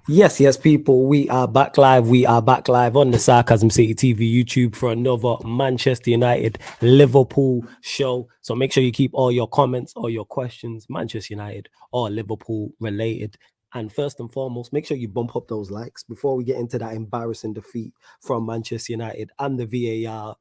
Yes, people, we are back live. We are back live on the Sarcasm City TV YouTube for another Manchester United Liverpool show. So make sure you keep all your comments, all your questions, Manchester United or Liverpool related. And first and foremost, make sure you bump up those likes before we get into that embarrassing defeat from Manchester United and the VAR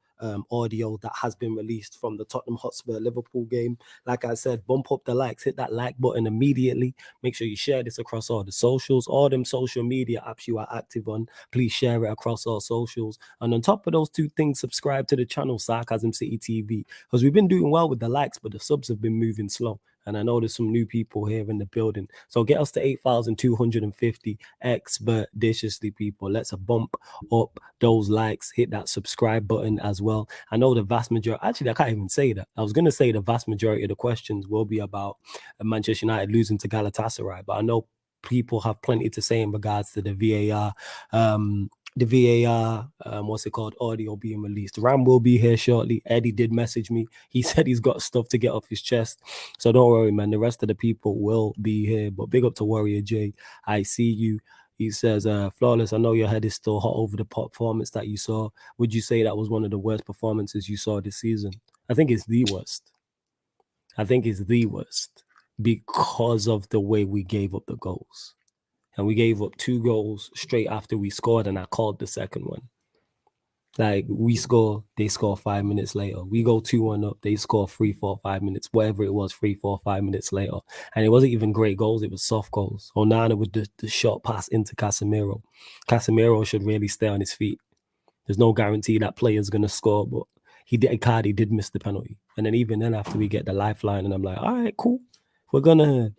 audio that has been released from the Tottenham Hotspur Liverpool game. Like I said, bump up the likes, hit that like button immediately. Make sure you share this across all the socials, all them social media apps you are active on. Please share it across all socials. And on top of those two things, subscribe to the channel Sarcasm City TV, because we've been doing well with the likes, but the subs have been moving slow. And I know there's some new people here in the building. So get us to 8,250 expeditiously, people. Let's bump up those likes. Hit that subscribe button as well. I know the vast majority, actually, I can't even say that. I was going to say the vast majority of the questions will be about Manchester United losing to Galatasaray, but I know people have plenty to say in regards to the VAR. What's it called, audio being released. Ram will be here shortly. Eddie did message me. He said he's got stuff to get off his chest. So don't worry, man. The rest of the people will be here. But big up to Warrior J. I see you. He says, Flawless, I know your head is still hot over the performance that you saw. Would you say that was one of the worst performances you saw this season? I think it's the worst. Because of the way we gave up the goals. And we gave up 2 goals straight after we scored, and I called the second one. Like, we score, they score 5 minutes later. We go 2-1 up, they score 3, 4, 5 minutes, whatever it was, 3, 4, 5 minutes later. And it wasn't even great goals, it was soft goals. Onana with the short pass into Casemiro. Casemiro should really stay on his feet. There's no guarantee that player's going to score, but Icardi did miss the penalty. And then even then, after we get the lifeline, and I'm like, all right, cool. We're going to...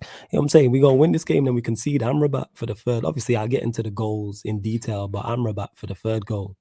You know what I'm saying? We're going to win this game, then we concede Amrabat for the third. Obviously, I'll get into the goals in detail, but Amrabat for the third goal.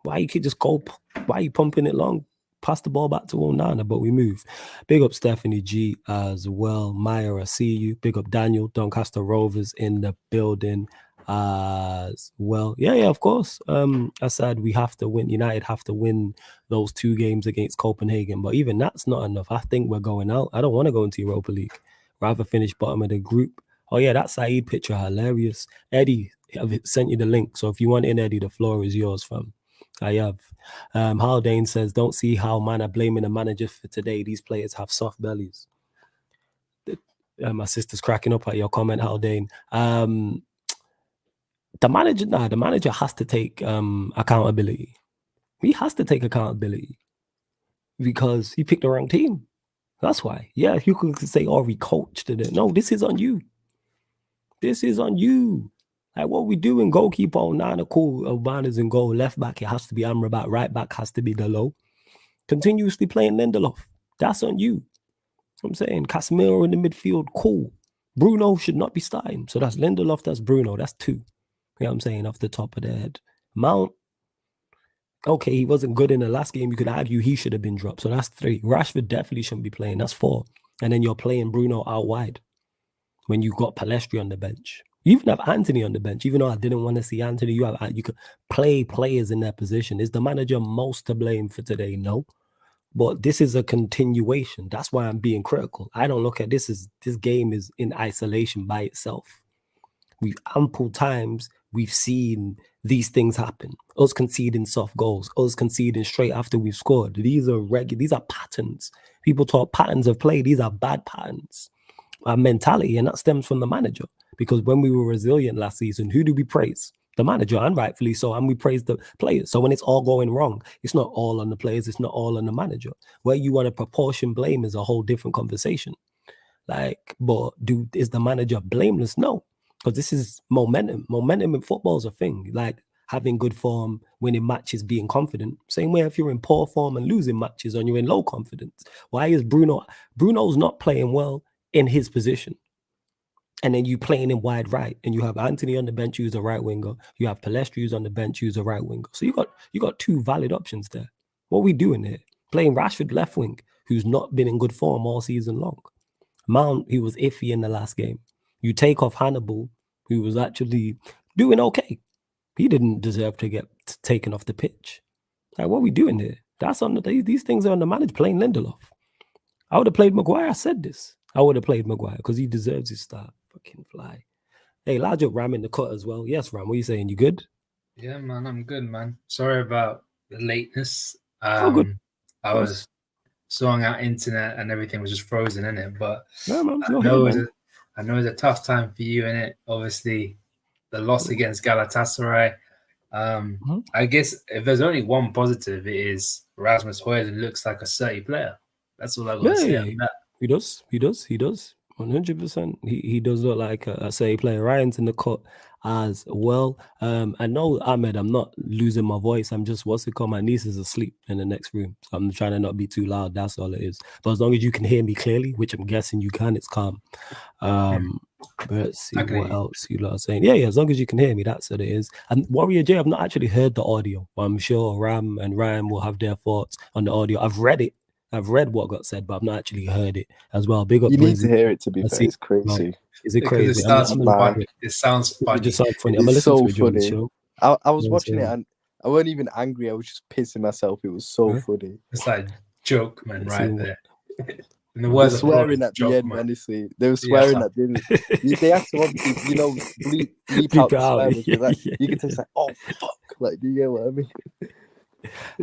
Why you could just go? Why are you pumping it long? Pass the ball back to Onana, but we move. Big up Stephanie G as well. Maya, I see you. Big up Daniel. Doncaster Rovers in the building as well. Yeah, of course. I said we have to win. United have to win those 2 games against Copenhagen, but even that's not enough. I think we're going out. I don't want to go into Europa League. Rather finish bottom of the group. Oh yeah, that Saeed picture, hilarious. Eddie, I've sent you the link. So if you want in, Eddie, the floor is yours, fam. I have. Haldane says, don't see how man are blaming the manager for today. These players have soft bellies. My sister's cracking up at your comment, Haldane. The manager has to take accountability. He has to take accountability because he picked the wrong team. That's why. Yeah, you could say, oh, we coached it. No, this is on you. This is on you. Like, what we doing? Goalkeeper, Onana, cool. Obana's in goal. Left back, it has to be Amrabat. Right back has to be Delo. Continuously playing Lindelof. That's on you. I'm saying Casemiro in the midfield, cool. Bruno should not be starting. So that's Lindelof, that's Bruno. That's 2. You know what I'm saying? Off the top of the head. Mount, okay, he wasn't good in the last game. You could argue he should have been dropped. So that's 3. Rashford definitely shouldn't be playing. That's 4. And then you're playing Bruno out wide when you got Palestri on the bench. You even have Anthony on the bench. Even though I didn't want to see Anthony, you could play players in their position. Is the manager most to blame for today? No. But this is a continuation. That's why I'm being critical. I don't look at this as this game is in isolation by itself. We've ample times we've seen these things happen. Us conceding soft goals, us conceding straight after we've scored. These are patterns. People talk patterns of play. These are bad patterns. Our mentality, and that stems from the manager. Because when we were resilient last season, who do we praise? The manager, and rightfully so, and we praise the players. So when it's all going wrong, it's not all on the players, it's not all on the manager. Where you want to proportion blame is a whole different conversation. Like, but is the manager blameless? No, because this is momentum. Momentum in football is a thing. Like having good form, winning matches, being confident. Same way if you're in poor form and losing matches, and you're in low confidence. Why is Bruno's not playing well in his position? And then you playing in wide right, and you have Anthony on the bench who's a right winger. You have Palestri who's on the bench who's a right winger. So you got 2 valid options there. What are we doing here? Playing Rashford left wing, who's not been in good form all season long. Mount, he was iffy in the last game. You take off Hannibal, who was actually doing okay. He didn't deserve to get taken off the pitch. Like, what are we doing here? That's on these things are on the manager. Playing Lindelof. I would have played Maguire. I said this. I would have played Maguire because he deserves his start. Fucking fly. Hey, large up Ram in the cut as well. Yes, Ram, what are you saying? You good? Yeah, man, I'm good, man. Sorry about the lateness. Oh, good. I was sorting out internet and everything was just frozen in it. But No, man, I you're here, know man. I know it's a tough time for you in it. Obviously, the loss against Galatasaray. I guess if there's only one positive, it is Rasmus Højlund looks like a 30 player. That's all I got to say on that. He does. 100%. He does look like a say player. Ryan's in the cut as well. I know, Ahmed, I'm not losing my voice. I'm just, my niece is asleep in the next room. So I'm trying to not be too loud. That's all it is. But as long as you can hear me clearly, which I'm guessing you can, it's calm. But let's see what else you lot are saying. Yeah, as long as you can hear me, that's what it is. And Warrior J, I've not actually heard the audio, but I'm sure Ram and Ryan will have their thoughts on the audio. I've read it. I've read what got said, but I've not actually heard it as well. Big up, you need Brizzy. to hear it. To be fair, it's crazy. Is it crazy? It sounds funny. It sounds funny. It just sounds funny. It's so funny. I was watching it and I wasn't even angry. I was just pissing myself. It was so funny. It's like joke, man, right there. And the words swearing at the end, honestly. They were swearing at the end. They had to obviously, bleep out the swearing. Because you can just like, oh, fuck. Like, do you get what I mean?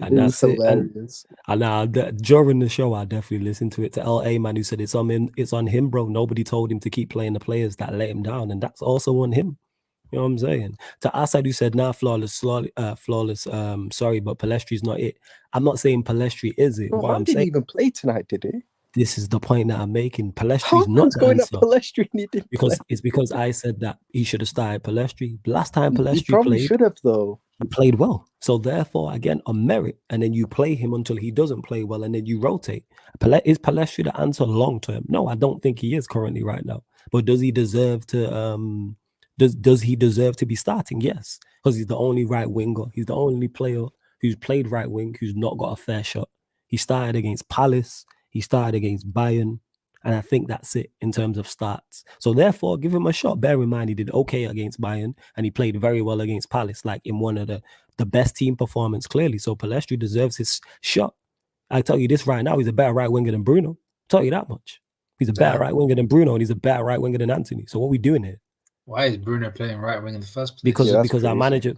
And that's hilarious. And during the show, I definitely listened to it to LA man who said it's on him, bro. Nobody told him to keep playing the players that let him down, and that's also on him. You know what I'm saying? To Assad who said, flawless, sorry, but Palestri's not it. I'm not saying Palestri is it. Bro, didn't even play tonight, did he? This is the point that I'm making. Palestri's not the going answer. At Palestri and he didn't because I said that he should have started Palestri. Last time Palestri he probably should have though. He played well. So therefore, again, on merit, and then you play him until he doesn't play well, and then you rotate. Is Palestri the answer long term? No, I don't think he is currently right now. But does he deserve to does he deserve to be starting? Yes. Because he's the only right winger. He's the only player who's played right wing who's not got a fair shot. He started against Palace. He started against Bayern. And I think that's it in terms of starts. So therefore, give him a shot. Bear in mind, he did okay against Bayern and he played very well against Palace, like in one of the best team performance, clearly. So Palestri deserves his shot. I tell you this right now, he's a better right winger than Bruno. I'll tell you that much. He's a better right winger than Bruno and he's a better right winger than Anthony. So what are we doing here? Why is Bruno playing right wing in the first place? Because our manager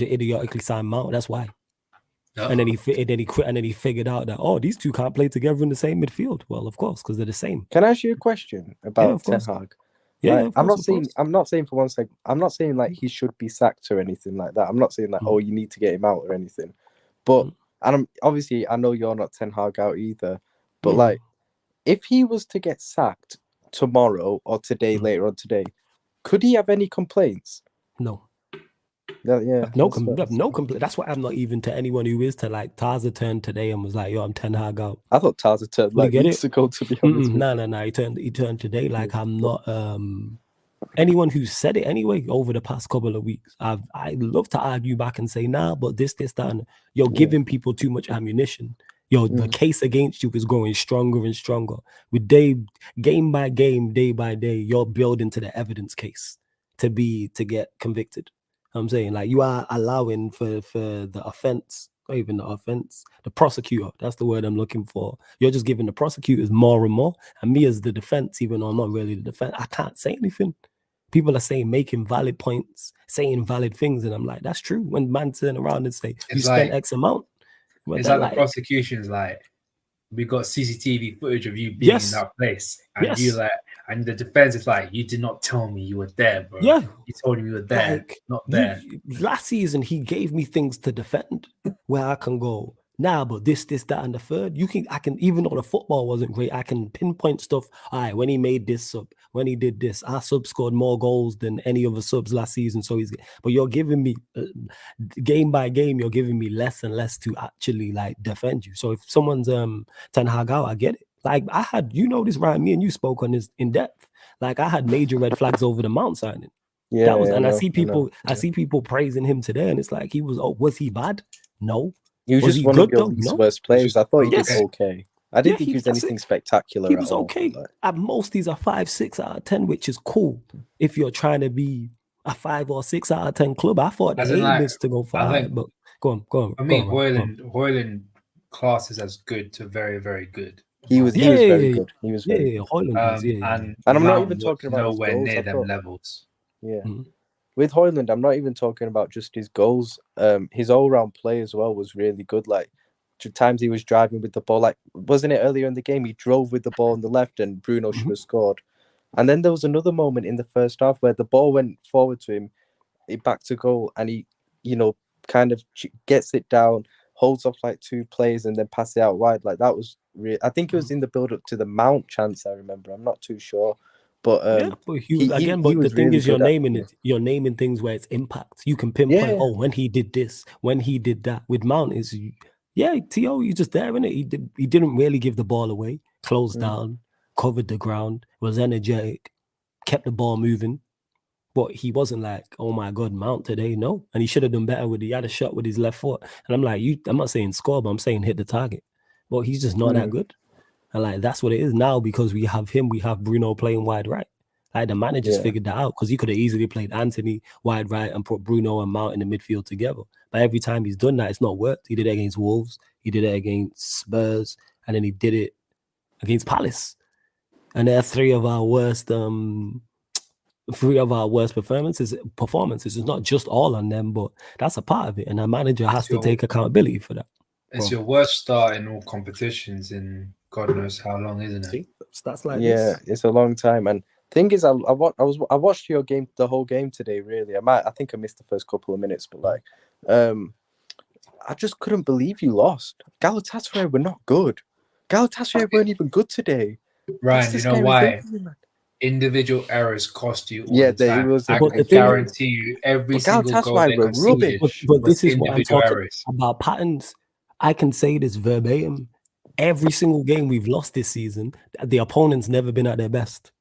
idiotically signed Mount. That's why. Uh-oh. And then he quit, and then he figured out that these two can't play together in the same midfield. Well, of course, because they're the same. Can I ask you a question about Ten Hag? Yeah, like, I'm not saying for one second. I'm not saying like he should be sacked or anything like that. I'm not saying like you need to get him out or anything. But and obviously I know you're not Ten Hag out either. But like, if he was to get sacked tomorrow or today, later on today, could he have any complaints? No. Yeah, no complaint. That's why I'm not even to anyone who is to like Taza turned today and was like, "Yo, I'm Ten Hag out." I thought Taza turned like weeks ago. To be honest, no. He turned today. Like I'm not anyone who said it anyway over the past couple of weeks. I love to argue back and say, nah, but this, that, and you're giving people too much ammunition. The case against you is growing stronger and stronger. With game by game, day by day, you're building to the evidence case to get convicted. I'm saying like you are allowing for the offense, not even the offense, the prosecutor. That's the word I'm looking for. You're just giving the prosecutors more and more. And me as the defense, even though I'm not really the defense, I can't say anything. People are saying, making valid points, saying valid things. And I'm like, that's true. When man turn around and say, you spent X amount. It's like the prosecution's like, we got CCTV footage of you being in that place. And you like, and the defense is like, you did not tell me you were there, bro. Yeah. You told me you were there, not there. Last season, he gave me things to defend where I can go, nah, but this, that, and the third. I can, even though the football wasn't great, I can pinpoint stuff. All right, when he made this sub, when he did this, our sub scored more goals than any other subs last season. So but you're giving me game by game, you're giving me less and less to actually like defend you. So if someone's Ten Hag out, I get it. Like I had, this, Ryan, me and you spoke on this in depth. Like I had major red flags over the Mount signing. Yeah, I see people praising him today, and it's like was he bad? No. He was just one of his worst players. I thought he did okay. I didn't think he was anything spectacular. He was okay. At most, he's a 5, 6 out of 10, which is cool. If you're trying to be a 5 or 6 out of 10 club, I thought the aim is to go 5. But go on. I mean, Højlund class is as good to very, very good. He was very good. He was very good. Højlund and I'm not even talking about nowhere near them levels. Yeah. Mhm. With Højlund, I'm not even talking about just his goals. His all-round play as well was really good. Like, times he was driving with the ball. Like, wasn't it earlier in the game? He drove with the ball on the left, and Bruno should have scored. And then there was another moment in the first half where the ball went forward to him, back to goal, and he, kind of gets it down, holds off like 2 players, and then passes it out wide. Like, that was real. I think it was in the build-up to the Mount chance. I remember. I'm not too sure, but But again, but the was thing really is, you're good at naming it. You're naming things where it's impact. You can pinpoint. Yeah. Oh, when he did this, when he did that. With Mount is, yeah, T.O. He's just there, innit? He didn't really give the ball away. Closed down, covered the ground, was energetic, kept the ball moving. But he wasn't like, oh my God, Mount today. No, and he should have done better he had a shot with his left foot. And I'm like, I'm not saying score, but I'm saying hit the target. But he's just not that good. And like, that's what it is now, because we have him, we have Bruno playing wide right. Like, the manager's figured that out, because he could have easily played Anthony wide right and put Bruno and Mount in the midfield together. But every time he's done that, it's not worked. He did it against Wolves, he did it against Spurs, and then he did it against Palace. And they're three of our worst performances. It's not just all on them, but that's a part of it. And a manager has to take accountability for that. It's your worst start in all competitions in God knows how long, isn't it? See, stats like this. It's a long time. And thing is, I watched your game, the whole game today. Really, I think I missed the first couple of minutes, but like, I just couldn't believe you lost. Galatasaray were not good. Galatasaray weren't even good today. Ryan, you know why? Individual errors cost you all the time. I can guarantee you every single goal they conceded but this is what I'm talking errors. about. Patterns. I can say this verbatim. Every single game we've lost this season, the opponent's never been at their best.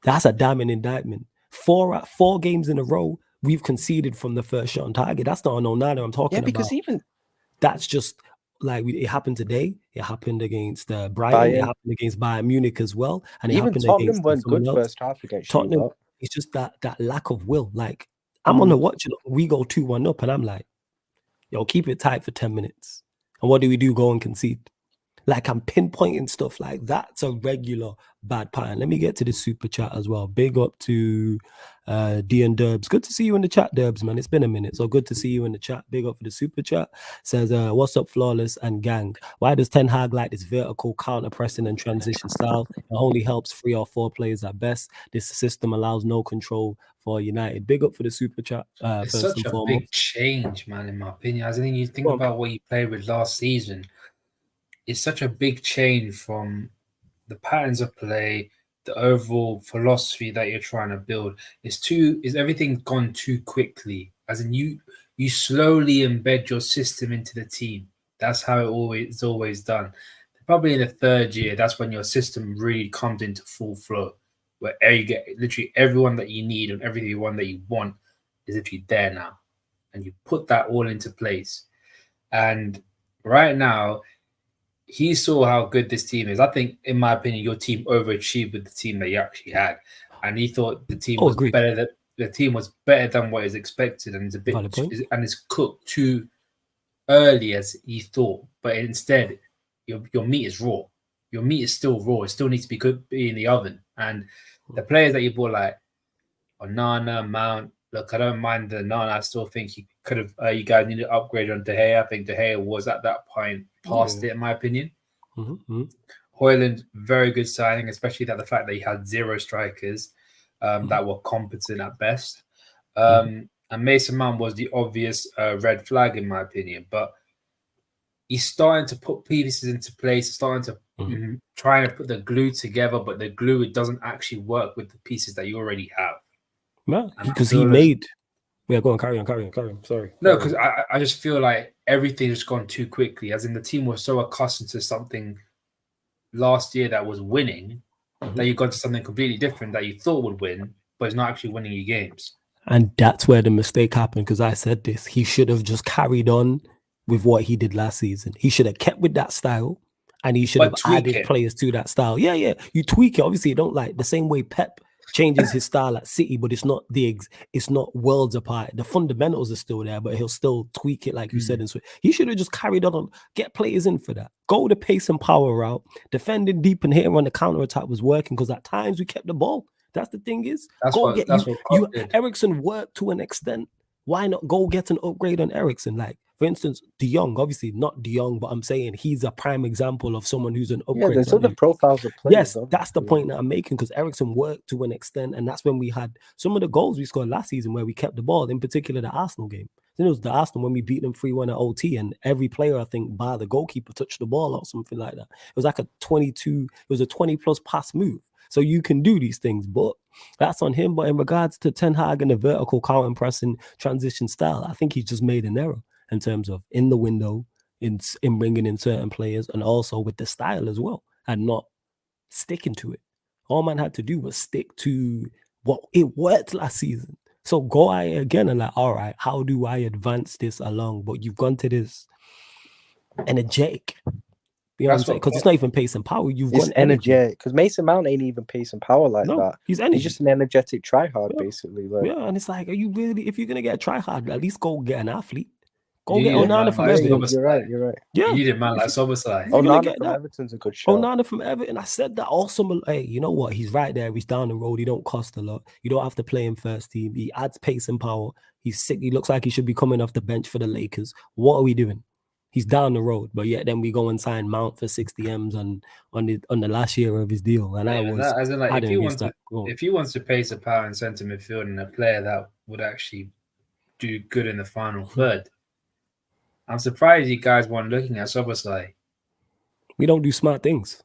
That's a damning indictment. 4 games in a row, we've conceded from the first shot on target. That's not an Onana I'm talking about. Yeah, because even that's just like it happened today. It happened against Brighton. It happened against Bayern Munich as well. And even happened Tottenham against weren't good first half against Tottenham. It's just that lack of will. Like, I'm on the watch. We go 2-1 up, and I'm like, yo, keep it tight for 10 minutes. And what do? Go and concede. Like, I'm pinpointing stuff like that's a regular bad pattern. Let me get to the super chat as well. Big up to Dian Derbs. Good to see you in the chat, Derbs, man. It's been a minute, so good to see you in the chat. Big up for the super chat. Says, what's up, Flawless and gang? Why does Ten Hag like this vertical counter-pressing and transition style? It only helps 3 or 4 players at best. This system allows no control for United. Big up for the super chat. It's such a big change, man, in my opinion. I think you think about what you played with last season. It's such a big change from the patterns of play, the overall philosophy that you're trying to build. Is everything gone too quickly? As in, you slowly embed your system into the team. That's how it's always done. Probably in the 3rd year, that's when your system really comes into full flow, where you get literally everyone that you need and everyone that you want is literally there now, and you put that all into place. And right now, he saw how good this team is. I think, in my opinion, your team overachieved with the team that you actually had, and he thought the team was better. That the team was better than what is expected, and it's cooked too early as he thought. But instead, your meat is raw. Your meat is still raw. It still needs to be cooked in the oven. And the players that you bought, like Onana, Mount. Look, I don't mind the Onana. I still think you could have. You guys need to upgrade on De Gea. I think De Gea was at that point past it, in my opinion. Højlund, very good signing, especially the fact that he had 0 strikers that were competent at best. And Mason Mount was the obvious red flag, in my opinion. But he's starting to put pieces into place, starting to try and put the glue together, but the glue, it doesn't actually work with the pieces that you already have. No, because he made. Yeah, go on, carry on. Sorry. No, because I just feel like everything has gone too quickly. As in, the team was so accustomed to something last year that was winning that you got to something completely different that you thought would win, but it's not actually winning you games. And that's where the mistake happened, because I said this. He should have just carried on with what he did last season. He should have kept with that style, and he should have added players to that style. Yeah. You tweak it. Obviously, you don't like the same way Pep changes his style at City, but it's not worlds apart. The fundamentals are still there, but he'll still tweak it, like you said. And so he should have just carried on, get players in for that. Go the pace and power route. Defending deep and hitting on the counter attack was working, because at times we kept the ball. That's the thing is, That's go what get that's you. what Klopp did. Ericsson worked to an extent. Why not go get an upgrade on Ericsson? Like, for instance, De Jong, obviously not De Jong, but I'm saying he's a prime example of someone who's an upgrade. Yeah, there's on other him. profiles of players. Yes, that's the point that I'm making, because Ericsson worked to an extent, and that's when we had some of the goals we scored last season where we kept the ball, in particular the Arsenal game. Then it was the Arsenal when we beat them 3-1 at OT, and every player, I think, bar the goalkeeper, touched the ball or something like that. It was like a 20+ pass move. So you can do these things, but that's on him. But in regards to Ten Hag and the vertical counter pressing transition style, I think he's just made an error in terms of in the window, in bringing in certain players, and also with the style as well, and not sticking to it. All man had to do was stick to what it worked last season. So go at it again and like, all right, how do I advance this along? But you've gone to this energetic. You know what I'm saying? Because it's not even pace and power. You've It's gone energetic. Because Mason Mount ain't even pace and power like that. He's energy. He's just an energetic tryhard, basically. Like. Yeah, and it's like, are you really? If you're gonna get a tryhard, at least go get an athlete. Go You get need a Onana man from like Everton. Soboslai. You're right. Yeah, You need a man like Soboslai. Onana from Everton's a good shot. Onana from Everton. I said that also. Hey, you know what? He's right there. He's down the road. He don't cost a lot. You don't have to play him first team. He adds pace and power. He's sick. He looks like he should be coming off the bench for the Lakers. What are we doing? He's down the road, but yet then we go and sign Mount for 60 M's on the last year of his deal. And if he wants to pace a power in centre midfield and a player that would actually do good in the final third, I'm surprised you guys weren't looking at Soboslai. We don't do smart things.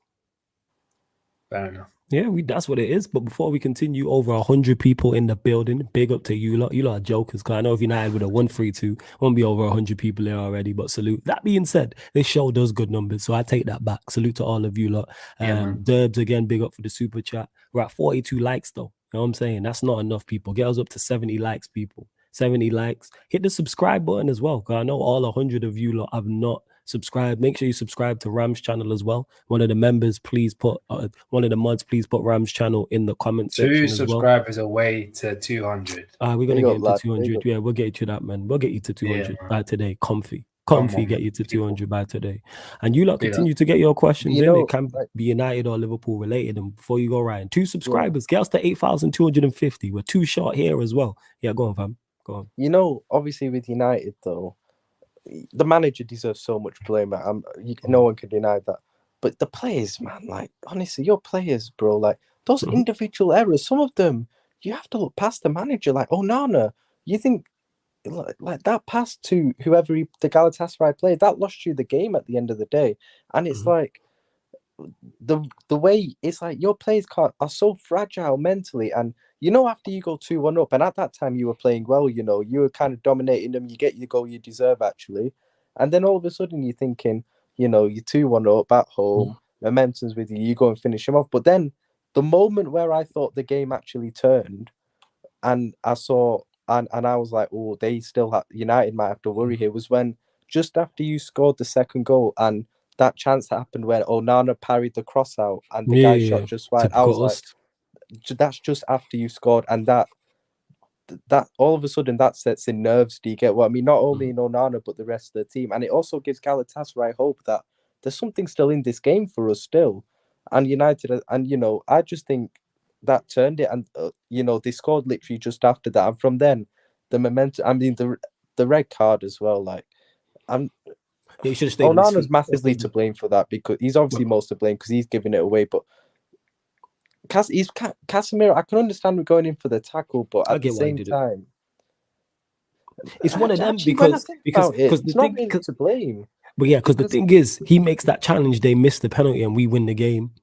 Fair enough. Yeah, that's what it is. But before we continue, over 100 people in the building. Big up to you lot. You lot are jokers, because I know if United would have won 3-2, won't be over 100 people there already. But salute. That being said, this show does good numbers, so I take that back. Salute to all of you lot. Derbs again, big up for the super chat. We're at 42 likes though. You know what I'm saying? That's not enough, people. Get us up to 70 likes, people. 70 likes. Hit the subscribe button as well, because I know all 100 of you lot have not subscribe. Make sure you subscribe to Ram's channel as well. One of the members, please put one of the mods, please put Ram's channel in the comment section. 2 subscribers away to 200. We're gonna get into 200. Yeah, we'll get you to that, man. We'll get you to 200 by today. Comfy, get you to 200 by today. And you lot continue to get your questions in. It can be United or Liverpool related. And before you go, Ryan, 2 subscribers, get us to 8,250. We're 2 short here as well. Yeah, go on, fam. Go on. You know, obviously with United though, the manager deserves so much blame. No one can deny that. But the players, man, like, honestly, your players, bro, like, those individual errors, some of them, you have to look past the manager. Like, Onana, you think, like that pass to whoever the Galatasaray played, that lost you the game at the end of the day. And it's like, the way, it's like your players are so fragile mentally. And, you know, after you go 2-1 up, and at that time you were playing well, you know, you were kind of dominating them, you get your goal you deserve, actually. And then all of a sudden you're thinking, you know, you're 2-1 up at home, momentum's with you, you go and finish them off. But then the moment where I thought the game actually turned, and I saw, and I was like, oh, they still have, United might have to worry here, was when just after you scored the second goal and that chance happened when Onana parried the cross out and the guy shot just wide. I was like, that's just after you scored, and that all of a sudden that sets in nerves. Do you get what I mean? Not only in Onana but the rest of the team, and it also gives Galatasaray hope that there's something still in this game for us still. And United, and you know, I just think that turned it, and you know, they scored literally just after that, and from then the momentum. I mean, the red card as well. Like, Onana's massively to blame for that, because he's obviously most to blame because he's giving it away, but. Casemiro, I can understand we're going in for the tackle, but at the same time, it's one of them because it's not really to blame. But yeah, because the thing is, he makes that challenge, they miss the penalty, and we win the game.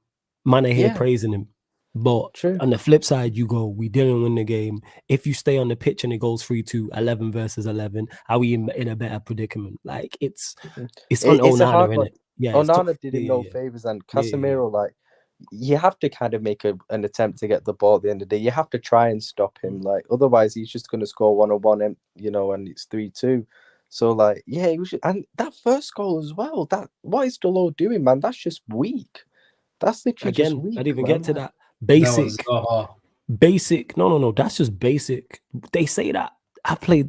Man, I hear praising him. But on the flip side, you go, we didn't win the game. If you stay on the pitch and it goes 3-2, 11 versus 11, are we in a better predicament? Like, it's on Onana, innit? Yeah, Onana did him no favors, and Casemiro, like, you have to kind of make an attempt to get the ball at the end of the day. You have to try and stop him. Like, otherwise he's just going to score 1-on-1, you know, and it's 3-2. So, like, yeah, and that first goal as well, what is Delors doing, man? That's just weak. That's literally just weak. I didn't even get to that. Basic. No, that's just basic. They say that.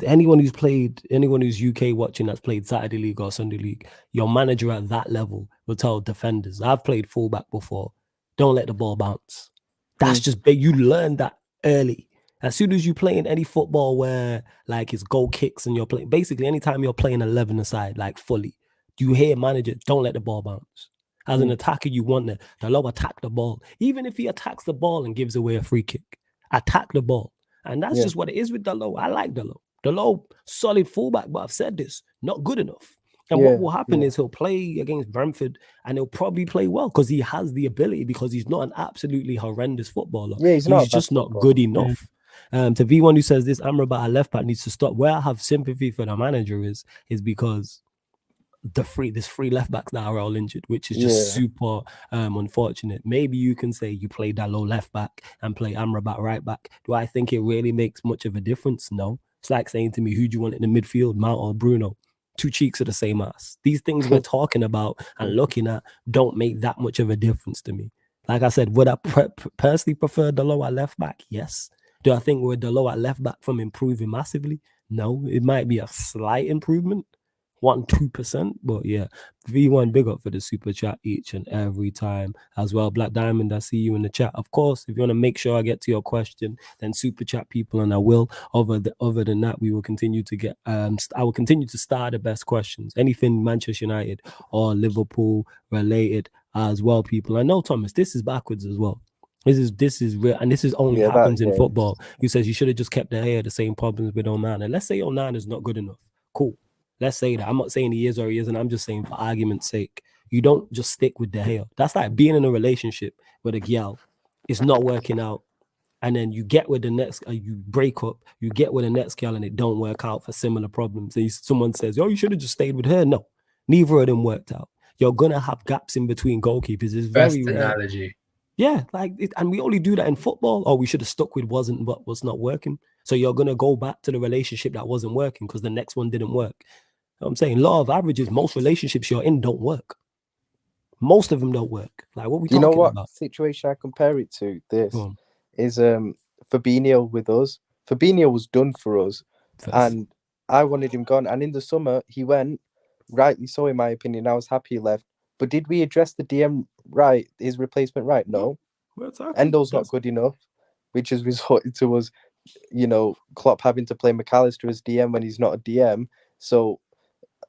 Anyone who's UK watching that's played Saturday League or Sunday League, your manager at that level will tell defenders, I've played fullback before, don't let the ball bounce. That's just big. You learn that early. As soon as you play in any football where like it's goal kicks and you're playing, basically anytime you're playing 11 aside, like fully, you hear manager, don't let the ball bounce. As an attacker, you want the low attack the ball. Even if he attacks the ball and gives away a free kick, attack the ball. And that's just what it is with Dalot. I like Dalot. Dalot, solid fullback, but I've said this, not good enough. And what will happen is he'll play against Brentford and he'll probably play well because he has the ability, because he's not an absolutely horrendous footballer. Yeah, he's just not good enough. To V1 who says this Amrabat, a left back, needs to stop. Where I have sympathy for the manager is because there's three left backs that are all injured, which is just super unfortunate. Maybe you can say you play Dalot left back and play Amrabat right back. Do I think it really makes much of a difference? No. It's like saying to me, who do you want in the midfield, Mount or Bruno? Two cheeks of the same ass. These things we're talking about and looking at don't make that much of a difference to me. Like I said, would I personally prefer Dalot at left back? Yes. Do I think we're Dalot at left back from improving massively? No. It might be a slight improvement. 1-2%, but yeah, V1, big up for the super chat each and every time as well. Black Diamond, I see you in the chat. Of course, if you want to make sure I get to your question, then super chat people, and I will. Other than that, we will continue to get. I will continue to start the best questions. Anything Manchester United or Liverpool related as well, people. I know, Thomas, this is backwards as well. This is real, and this is only happens in football. He says you should have just kept the same problems with Onana. Let's say Onana is not good enough. Cool. Let's say that. I'm not saying he is or he isn't. I'm just saying for argument's sake, you don't just stick with De Gea. That's like being in a relationship with a girl. It's not working out. And then you get with the next, you break up, you get with the next girl and it don't work out for similar problems. And someone says, oh, you should have just stayed with her. No, neither of them worked out. You're going to have gaps in between goalkeepers. It's very rare. Analogy. Yeah, and we only do that in football. Oh, we should have stuck with what's not working. So you're going to go back to the relationship that wasn't working because the next one didn't work. You know I'm saying law of averages, most relationships you're in don't work. Most of them don't work. Like what we talking about? You know what situation I compare it to? This is Fabinho with us. Fabinho was done for us, and I wanted him gone. And in the summer, he went, rightly so, in my opinion. I was happy he left. But did we address the DM right, his replacement right? No. Endo's not good enough, which has resulted to us, Klopp having to play McAllister as DM when he's not a DM. So,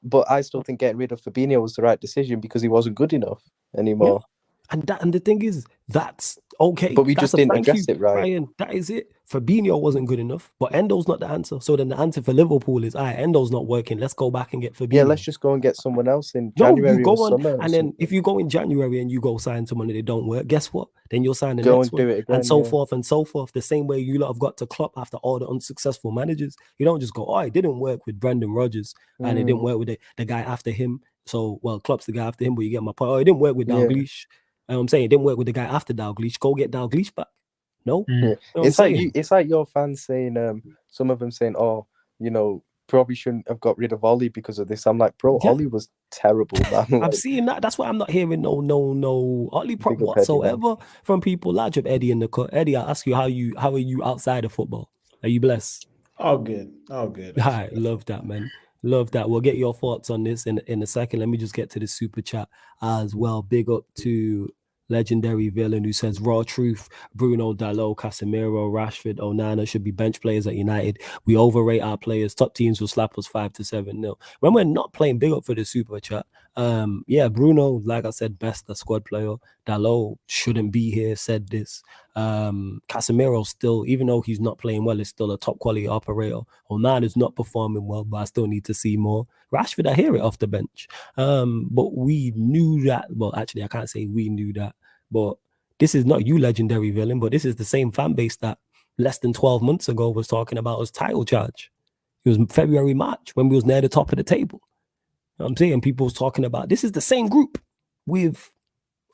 but I still think getting rid of Fabinho was the right decision because he wasn't good enough anymore. Yeah. And the thing is, that's okay. But we just didn't address it right. Ryan, that is it. Fabinho wasn't good enough, but Endo's not the answer. So then the answer for Liverpool is, Endo's not working. Let's go back and get Fabinho. Yeah, let's just go and get someone else in January or summer. And then if you go in January and you go sign someone and it don't work, guess what? Then you'll sign the next one. Do it again, and so forth and so forth. The same way you lot have got to Klopp after all the unsuccessful managers. You don't just go, it didn't work with Brendan Rodgers and it didn't work with the guy after him. So, Klopp's the guy after him, but you get my point. It didn't work with Dalglish. I'm saying it didn't work with the guy after Dalglish. Go get Dalglish back. No, it's like your fans saying, some of them saying, probably shouldn't have got rid of Ollie because of this. I'm like, bro, Ollie was terrible, man. I'm seeing that. That's why I'm not hearing no Ollie prop whatsoever from people like Eddie in the cut. Eddie, I ask you, how are you outside of football? Are you blessed? All good. All right, love that, man. Love that. We'll get your thoughts on this in a second. Let me just get to the super chat as well. Big up to Legendary Villain who says, raw truth, Bruno, Dalot, Casemiro, Rashford, Onana should be bench players at United. We overrate our players. Top teams will slap us 5-7-0. When we're not playing, big up for the super chat. Bruno, like I said, best the squad player. Dalot shouldn't be here, said this. Casemiro still, even though he's not playing well, is still a top quality operator. Onana's not performing well, but I still need to see more. Rashford, I hear it off the bench. But we knew that. Well, actually, I can't say we knew that. But this is not you, Legendary Villain, but this is the same fan base that less than 12 months ago was talking about his title charge. It was February, March, when we was near the top of the table. You know what I'm saying? People was talking about, this is the same group with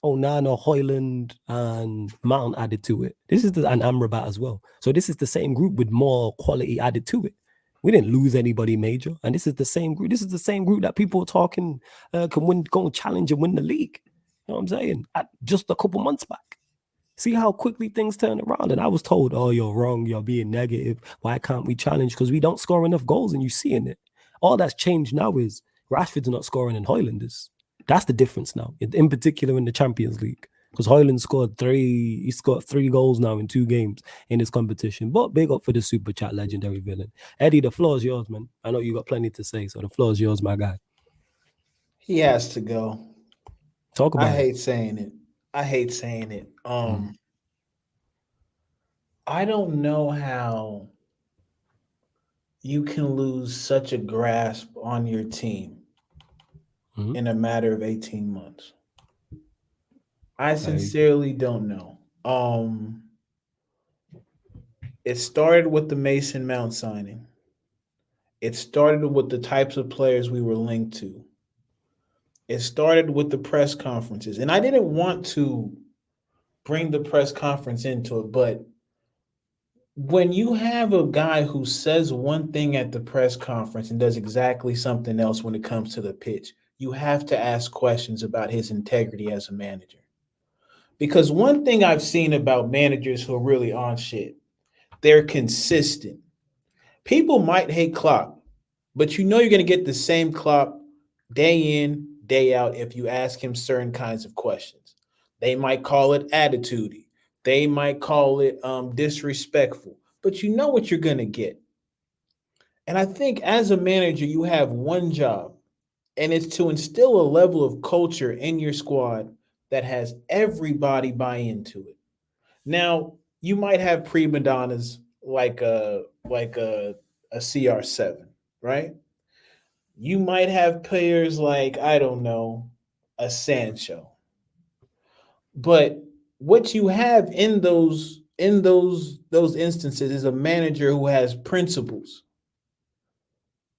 Onana, Højlund, and Mount added to it. And Amrabat as well. So this is the same group with more quality added to it. We didn't lose anybody major. And this is the same group. This is the same group that people are talking can win, go and challenge and win the league. You know what I'm saying? Just a couple months back. See how quickly things turn around. And I was told, you're wrong. You're being negative. Why can't we challenge? Because we don't score enough goals and you seeing it. All that's changed now is Rashford's not scoring and Højlund is. That's the difference now, in particular in the Champions League. because Hoyland scored 3. He scored 3 goals now in 2 games in this competition. But big up for the super chat legendary villain. Eddie, the floor is yours, man. I know you got plenty to say, so the floor is yours, my guy. He has to go. Talk about I it. hate saying it. I don't know how you can lose such a grasp on your team in a matter of 18 months. I sincerely don't know. It started with the Mason Mount signing. It started with the types of players we were linked to. It started with the press conferences. And I didn't want to bring the press conference into it, but when you have a guy who says one thing at the press conference and does exactly something else when it comes to the pitch, you have to ask questions about his integrity as a manager. Because one thing I've seen about managers who are really on shit, they're consistent. People might hate Klopp, but you know you're going to get the same Klopp day in, day out if you ask him certain kinds of questions. They might call it attitudey. They might call it disrespectful, but you know what you're going to get. And I think as a manager, you have one job, and it's to instill a level of culture in your squad that has everybody buy into it. Now, you might have prima donnas like a CR7, right? You might have players like, I don't know, a Sancho. But what you have in those instances is a manager who has principles,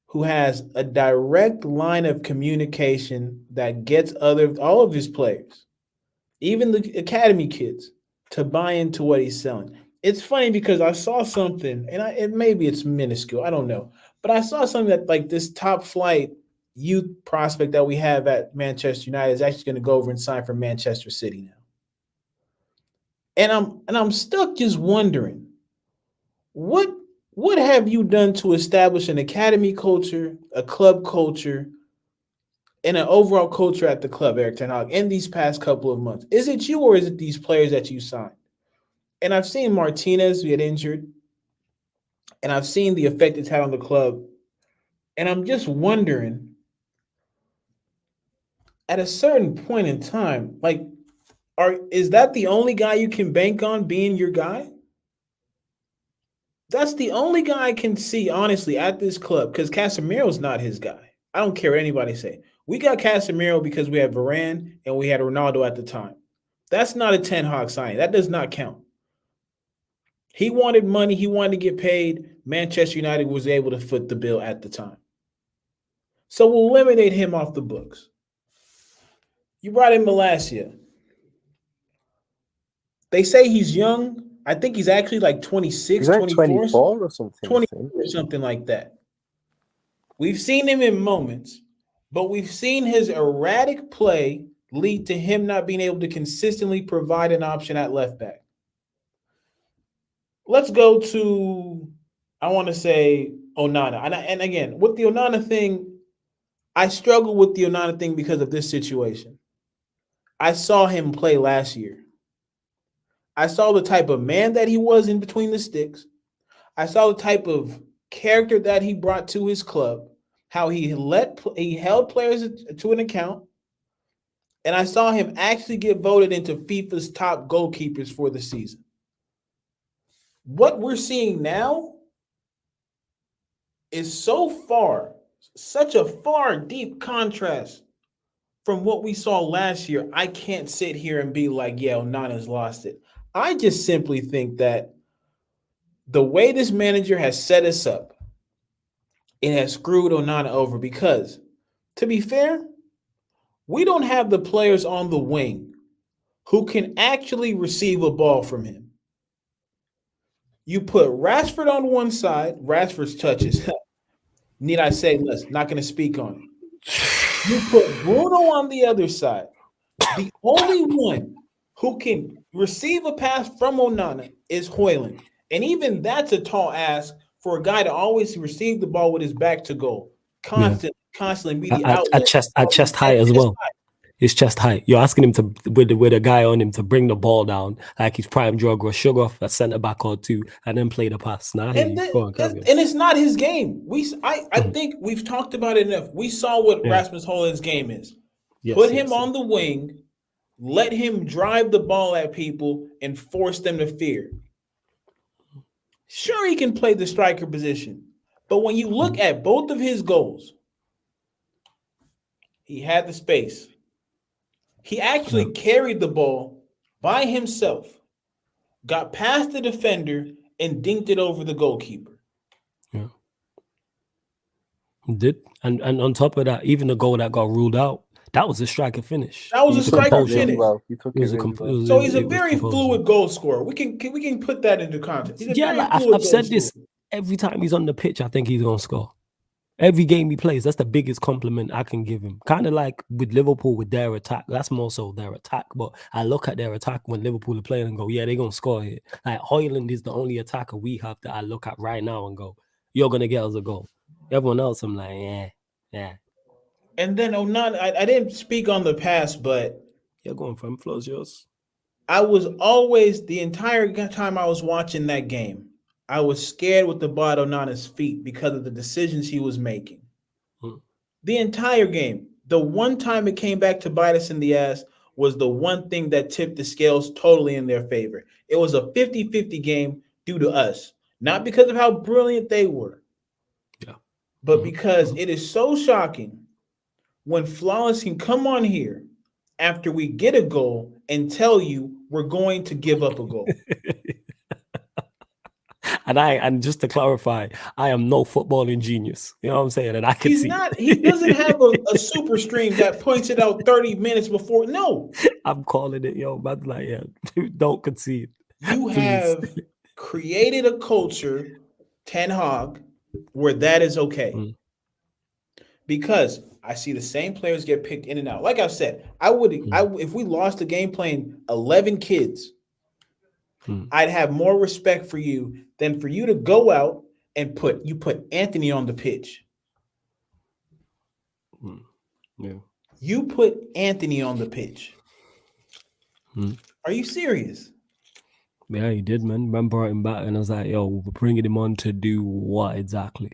who has a direct line of communication that gets all of his players, even the academy kids, to buy into what he's selling. It's funny because I saw something, and maybe it's minuscule, I don't know, but I saw something that like this top flight youth prospect that we have at Manchester United is actually going to go over and sign for Manchester City now. And I'm stuck just wondering, what have you done to establish an academy culture, a club culture, and an overall culture at the club, Eric Ten Hag, in these past couple of months? Is it you or is it these players that you signed? And I've seen Martinez get injured, and I've seen the effect it's had on the club. And I'm just wondering, at a certain point in time, like, is that the only guy you can bank on being your guy? That's the only guy I can see, honestly, at this club, because Casemiro's not his guy. I don't care what anybody say. We got Casemiro because we had Varane and we had Ronaldo at the time. That's not a Ten Hag signing. That does not count. He wanted money. He wanted to get paid. Manchester United was able to foot the bill at the time. So we'll eliminate him off the books. You brought in Malacia. They say he's young. I think he's actually like 26, he's like 24 or something. 20 or something like that. We've seen him in moments, but we've seen his erratic play lead to him not being able to consistently provide an option at left back. Let's go to, I want to say, Onana. And again, with the Onana thing, I struggle with the Onana thing because of this situation. I saw him play last year. I saw the type of man that he was in between the sticks. I saw the type of character that he brought to his club, how he held players to an account, and I saw him actually get voted into FIFA's top goalkeepers for the season. What we're seeing now is such a far deep contrast from what we saw last year. I can't sit here and be like, yeah, Onana's lost it. I just simply think that the way this manager has set us up, it has screwed Onana over because, to be fair, we don't have the players on the wing who can actually receive a ball from him. You put Rashford on one side, Rashford's touches. Need I say less? Not going to speak on it. You put Bruno on the other side. The only one who can receive a pass from Onana is Hoyland. And even that's a tall ask for a guy to always receive the ball with his back to goal. Constantly be the outlet. At chest height as well. His chest height. You're asking him to with a guy on him to bring the ball down like he's prime drug or sugar off a centre back or two and then play the pass. Nah, And it's not his game. I think we've talked about it enough. We saw what Rasmus Højlund's game is. Put him on the wing, let him drive the ball at people and force them to fear. Sure, he can play the striker position, but when you look at both of his goals, he had the space. He actually carried the ball by himself, got past the defender, and dinked it over the goalkeeper. Yeah. Did. And on top of that, even the goal that got ruled out, that was a striker finish. That was a striker finish. He took it really well. So he's a very fluid goal scorer. We can put that into context. I've said this every time he's on the pitch. I think he's gonna score. Every game he plays, that's the biggest compliment I can give him. Kind of like with Liverpool with their attack. That's more so their attack. But I look at their attack when Liverpool are playing and go, yeah, they're going to score here. Like Højlund is the only attacker we have that I look at right now and go, you're going to get us a goal. Everyone else, I'm like, yeah. And then I didn't speak on the past, but you're going from flows yours. I was always, the entire time I was watching that game, I was scared with the ball on his feet because of the decisions he was making. The entire game. The one time it came back to bite us in the ass was the one thing that tipped the scales totally in their favor. It was a 50-50 game due to us. Not because of how brilliant they were, but because it is so shocking when Flawless can come on here after we get a goal and tell you we're going to give up a goal. And just to clarify, I am no footballing genius. You know what I'm saying? And I can see. He doesn't have a super stream that points it out 30 minutes before. No. I'm calling it, yo. But like, don't concede. You have created a culture, Ten Hag, where that is okay. Because I see the same players get picked in and out. Like I said, if we lost the game playing 11 kids, I'd have more respect for you than for you to go out and put Anthony on the pitch. Yeah. You put Anthony on the pitch. Are you serious? Yeah, he did, man. Man brought him back and I was like, yo, we're bringing him on to do what exactly?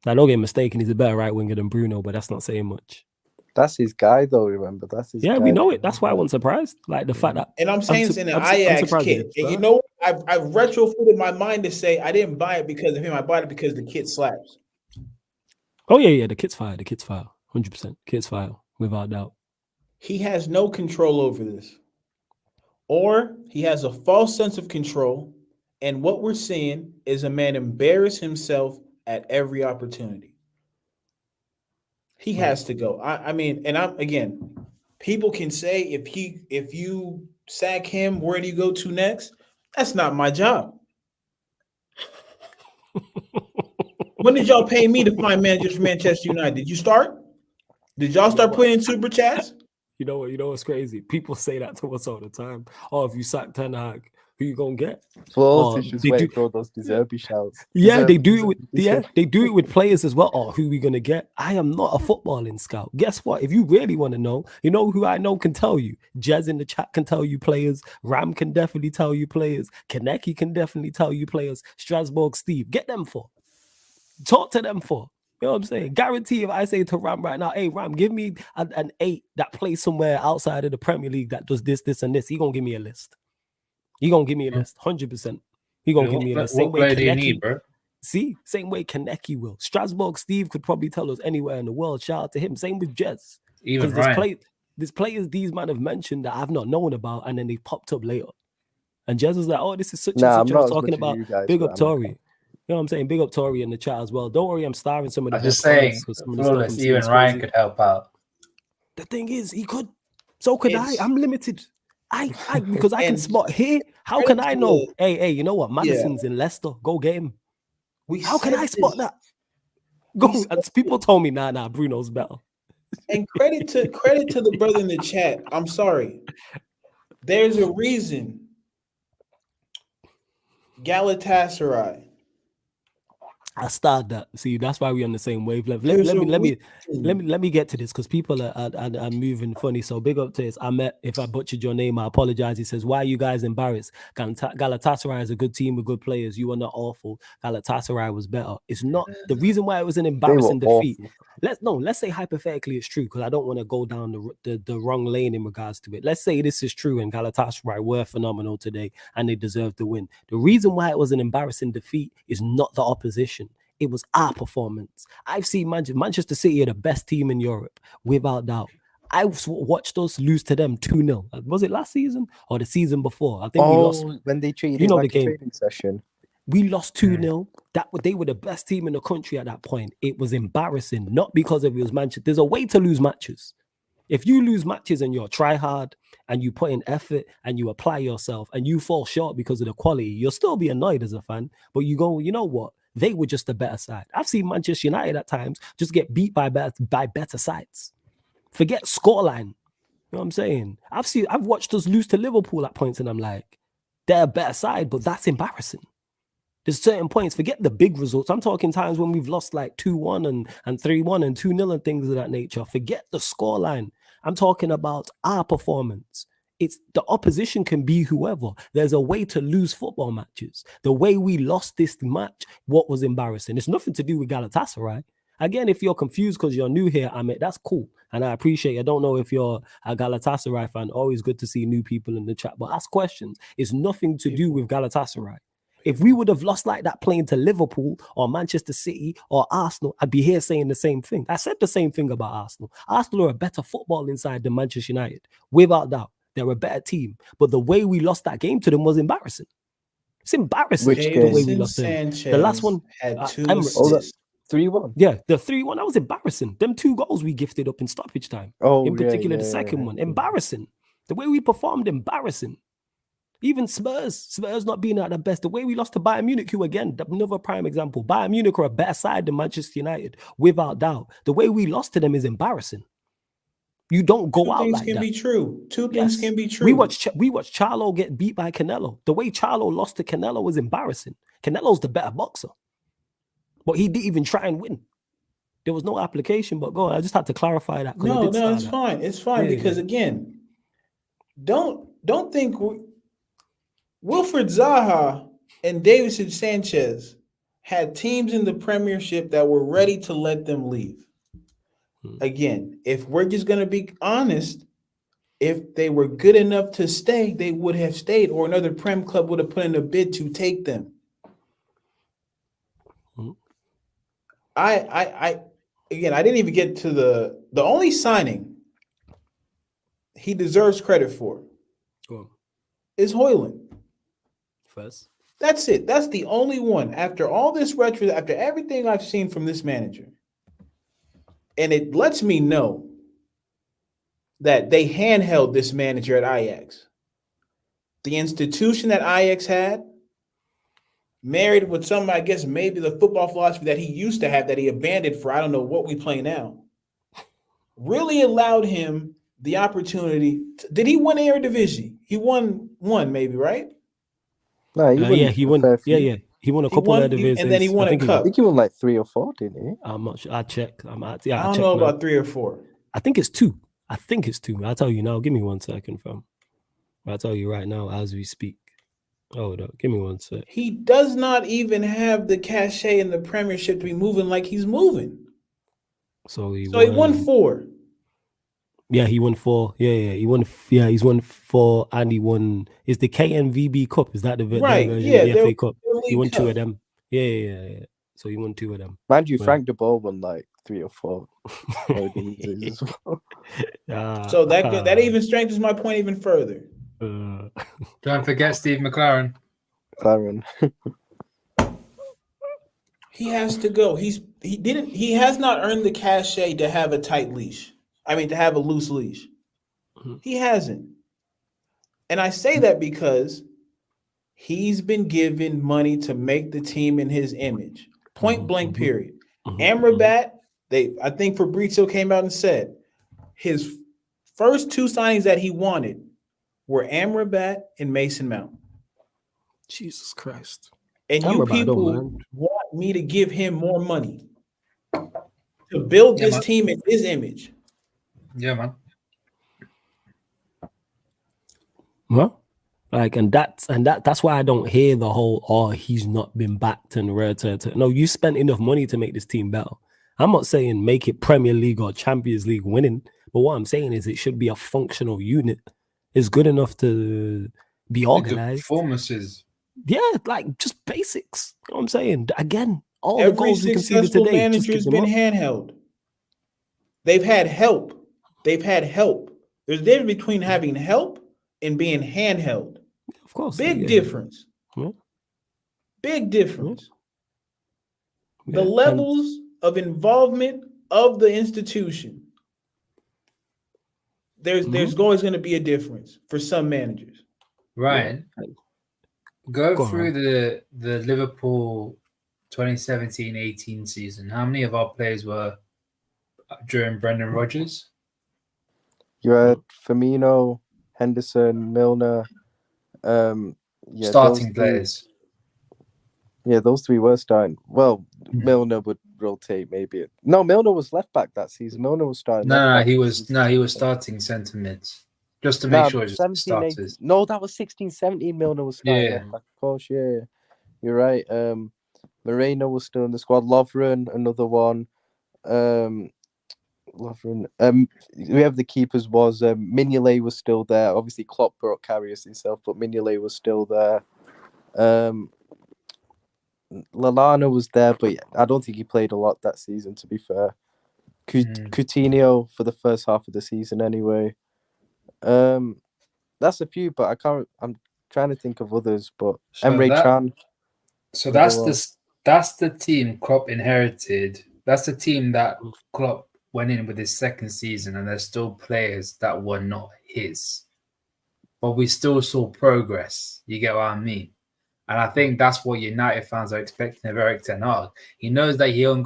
I don't get mistaken, he's a better right winger than Bruno, but that's not saying much. That's his guy, though. Remember, that's his. Yeah, guy. We know it. That's why I wasn't surprised. Like the fact that, and I'm saying it's in an Ajax kit. And you know, I've retrofitted my mind to say I didn't buy it because of him. I bought it because the kit slaps. Oh yeah, the kit's fire. The kit's fire, 100%. Kit's fire, without doubt. He has no control over this, or he has a false sense of control. And what we're seeing is a man embarrass himself at every opportunity. He has to go. I mean, and people can say if you sack him, where do you go to next? That's not my job. When did y'all pay me to find managers for Manchester United? Did you start? Did y'all start putting in super chats? You know what's crazy? People say that to us all the time. Oh, if you sack Ten Hag, who you gonna get? Well, just wait for those Deserby shouts. Yeah, they do it with players as well. Oh, who we gonna get? I am not a footballing scout. Guess what? If you really want to know, you know who I know can tell you. Jez in the chat can tell you players. Ram can definitely tell you players. Kaneki can definitely tell you players. Strasbourg Steve, get them for. Talk to them for. You know what I'm saying? Guarantee if I say to Ram right now, hey Ram, give me an 8 that plays somewhere outside of the Premier League that does this, this, and this. He gonna give me a list. He gonna give me a list, 100%. He gonna give me a list. Same way do you need, bro? See, same way Kaneki will. Strasbourg Steve could probably tell us anywhere in the world. Shout out to him. Same with Jez. Even there's players these man have mentioned that I've not known about, and then they popped up later. And Jez was like, "Oh, this is such and such." I was talking about big up Tory. You know what I'm saying? Big up Tory in the chat as well. Don't worry, I'm starring some of the. I'm just saying, even Ryan could help out. The thing is, he could. So could I. I'm limited. Because I can spot here. How can I know? Hey, you know what? Madison's in Leicester. Go get him. How can I spot that? Go. And people told me, nah, Bruno's better. And credit to the brother in the chat. I'm sorry. There's a reason Galatasaray I started that. See, that's why we're on the same wavelength. There's Let a me get to this because people are moving funny. So big up to this. If I butchered your name, I apologize. He says, "Why are you guys embarrassed? Galatasaray is a good team with good players. You are not awful. Galatasaray was better. It's not the reason why it was an embarrassing defeat. awful. Let's say hypothetically it's true because I don't want to go down the wrong lane in regards to it. Let's say this is true and Galatasaray were phenomenal today and they deserve the win. The reason why it was an embarrassing defeat is not the opposition. It was our performance. I've seen Manchester City are the best team in Europe, without doubt. I've watched us lose to them 2-0. Was it last season or the season before? I think we lost. When they treated You it know like the a game. training session. We lost 2-0. They were the best team in the country at that point. It was embarrassing, not because it was Manchester. There's a way to lose matches. If you lose matches and you're try hard and you put in effort and you apply yourself and you fall short because of the quality, you'll still be annoyed as a fan. But you go, you know what? They were just a better side. I've seen Manchester United at times just get beat by better sides. Forget scoreline. You know what I'm saying? I've watched us lose to Liverpool at points and I'm like, they're a better side, but that's embarrassing. There's certain points, forget the big results. I'm talking times when we've lost like 2-1 and 3-1 and 2-0 and things of that nature. Forget the scoreline. I'm talking about our performance. It's the opposition can be whoever. There's a way to lose football matches. The way we lost this match, what was embarrassing? It's nothing to do with Galatasaray. Again, if you're confused because you're new here, Amit, that's cool. And I appreciate it. I don't know if you're a Galatasaray fan. Always good to see new people in the chat. But ask questions. It's nothing to do with Galatasaray. If we would have lost like that playing to Liverpool or Manchester City or Arsenal, I'd be here saying the same thing. I said the same thing about Arsenal. Arsenal are a better football inside than Manchester United. Without doubt, they're a better team. But the way we lost that game to them was embarrassing. It's embarrassing the way we lost them. The last one had 2 Emirates. assists. 3-1. Yeah, the 3-1, that was embarrassing. Them 2 goals we gifted up in stoppage time. In particular, the second one. Embarrassing. The way we performed, embarrassing. Even Spurs not being at their best. The way we lost to Bayern Munich, who again, another prime example. Bayern Munich are a better side than Manchester United, without doubt. The way we lost to them is embarrassing. You don't go out like that. 2 things can be true. 2 things can be true. We watched Charlo get beat by Canelo. The way Charlo lost to Canelo was embarrassing. Canelo's the better boxer. But he didn't even try and win. There was no application, but go on. I just had to clarify that. No, it's fine. It's fine because again, don't think Wilfred Zaha and Davinson Sanchez had teams in the Premiership that were ready to let them leave. Again, if we're just going to be honest, if they were good enough to stay, they would have stayed, or another Prem club would have put in a bid to take them. I didn't even get to the only signing he deserves credit for is Højlund. First. That's it. That's the only one. After all this retro, after everything I've seen from this manager, and it lets me know that they handheld this manager at Ajax. The institution that Ajax had, married with some, I guess, maybe the football philosophy that he used to have that he abandoned for I don't know what we play now, really allowed him the opportunity. Did he win Eredivisie? He won one, maybe, right? No, he won. Yeah. He won a couple of Eredivisie, and then he won a cup. I think he won like 3 or 4, didn't he? I'm not sure. I check. I don't know about 3 or 4. I think it's 2. I'll tell you now. Give me 1 second, fam. I'll tell you right now as we speak. Hold up. Give me 1 sec. He does not even have the cachet in the Premiership to be moving like he's moving. So he won 4. Yeah, he won 4. Yeah. He won. Yeah, he's won 4, and he won. Is the KNVB Cup? Is that the right? version of the FA Cup? He won 2 of them. Yeah. So he won 2 of them. Mind you, Frank de Boer won like 3 or 4. So that even strengthens my point even further. Don't forget Steve McLaren. He has to go. He has not earned the cachet to have a tight leash. I mean, to have a loose leash. He hasn't. And I say that because he's been given money to make the team in his image. Point blank, period. Amrabat, I think Fabrizio came out and said his first 2 signings that he wanted were Amrabat and Mason Mount. Jesus Christ. And you people want me to give him more money to build this team in his image. Yeah, man. Well, like, and that's why I don't hear the whole, he's not been backed and no, you spent enough money to make this team better. I'm not saying make it Premier League or Champions League winning, but what I'm saying is it should be a functional unit. It's good enough to be organized. Performances. Yeah, like just basics. You know what I'm saying? Again, all every the goals we conceded today. Manager's been handheld. They've had help. There's a difference between having help and being handheld. Of course. Big difference. Yeah. Big difference. Yeah. The levels of involvement of the institution. There's always going to be a difference for some managers. Ryan, go through the Liverpool 2017-18 season. How many of our players were during Brendan Rodgers? You had Firmino, Henderson, Milner. Starting players. Yeah, those three were starting. Well, Milner would rotate maybe. No, Milner was left back that season. Milner was starting. He was starting centre mids. Just to make sure it's starters. No, that was 16-17 Milner was starting. Yeah. Of course, yeah. You're right. Moreno was still in the squad. Lovren, another one. We have the keepers was Mignolet was still there. Obviously, Klopp brought Karius himself, but Mignolet was still there. Lallana was there, but I don't think he played a lot that season, to be fair. Coutinho for the first half of the season anyway. That's a few, but I can't. I'm trying to think of others, but Emre Can. So that's the team Klopp inherited. That's the team that Klopp went in with his second season, and there's still players that were not his, but we still saw progress. You get what I mean? And I think that's what United fans are expecting of Erik ten Hag. He knows that you haven't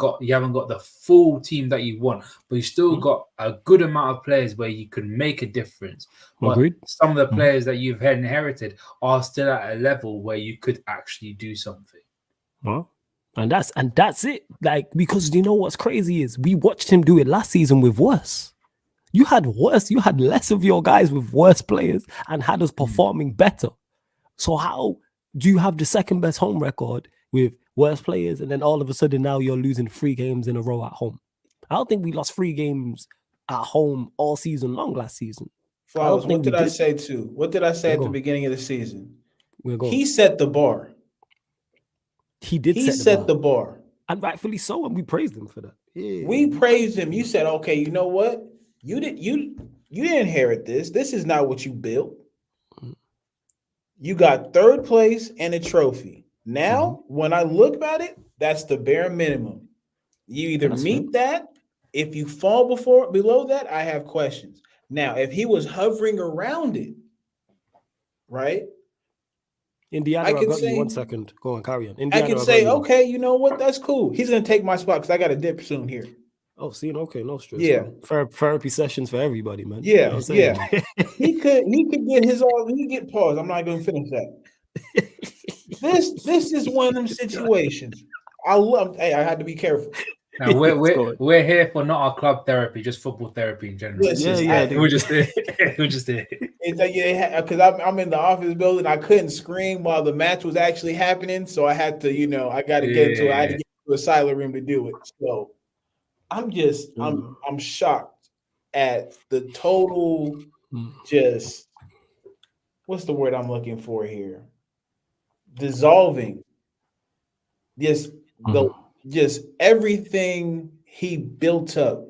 got the full team that you want, but you still got a good amount of players where you can make a difference. But some of the players that you've inherited are still at a level where you could actually do something. Well, and that's it. Like, because you know what's crazy is we watched him do it last season with worse. You had less of your guys with worse players and had us performing better. So how do you have the second best home record with worse players, and then all of a sudden now you're losing 3 games in a row at home? I don't think we lost 3 games at home all season long last season. Flowers, what did I say too? What did I say at the beginning of the season? He set the bar. He did. He set the bar. And rightfully so, and we praised him for that. Yeah. We praised him. You said, okay, you know what? You didn't inherit this. This is not what you built. You got 3rd place and a trophy. Now, when I look at it, that's the bare minimum. You either meet that. If you fall below that, I have questions. Now, if he was hovering around it, right? Indiana, I got you 1 second. Go on, carry on. Indiana, I could say, okay, you know what? That's cool. He's going to take my spot because I got a dip soon here. Oh, see, okay, no stress. Yeah, therapy sessions for everybody, man. Yeah, you know he could get his all. He get paused. I'm not going to finish that. This is one of them situations. I had to be careful. No, we're here for not our club therapy, just football therapy in general. We're just there. It's like, because I'm in the office building. I couldn't scream while the match was actually happening, so I had to, I got to get into it. I had to get to a silent room to do it. So I'm shocked at the total just what's the word I'm looking for here? Dissolving. Just everything he built up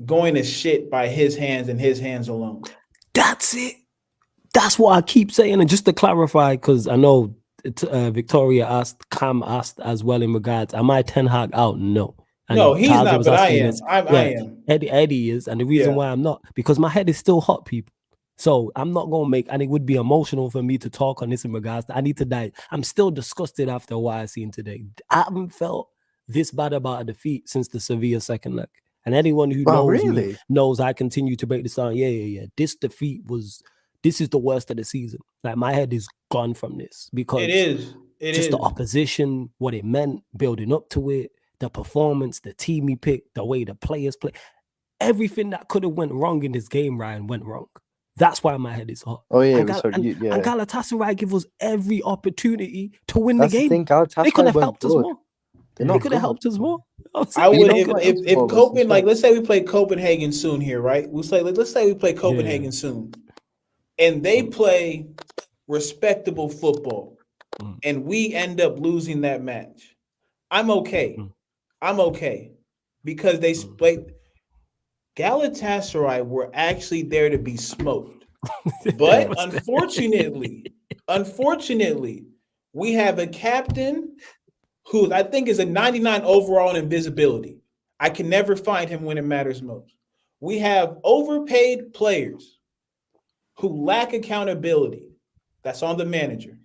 going to shit by his hands and his hands alone. That's it. That's what I keep saying. And just to clarify, because I know Victoria Cam asked as well in regards, am I Ten Hag out? No. And no, he's not, but I am. I am. Eddie is. And the reason why I'm not, because my head is still hot, people. So I'm not going to make, and it would be emotional for me to talk on this in regards to, I need to die. I'm still disgusted after what I've seen today. I haven't felt this bad about a defeat since the Sevilla second leg. And anyone who knows me knows I continue to break this down. Yeah. This defeat this is the worst of the season. Like, my head is gone from this because it is. The opposition, what it meant, building up to it, the performance, the team he picked, the way the players play. Everything that could have went wrong in this game, Ryan, went wrong. That's why my head is hot. Oh yeah, and Galatasaray give us every opportunity to win the game. They could have helped us more. They could have helped us more. I would if Copenhagen, like let's say we play Copenhagen soon here, right? Let's say we play Copenhagen soon, and they play respectable football, and we end up losing that match. I'm okay. I'm okay because they played. Galatasaray were actually there to be smoked. But unfortunately, we have a captain who I think is a 99 overall in invisibility. I can never find him when it matters most. We have overpaid players who lack accountability. That's on the manager.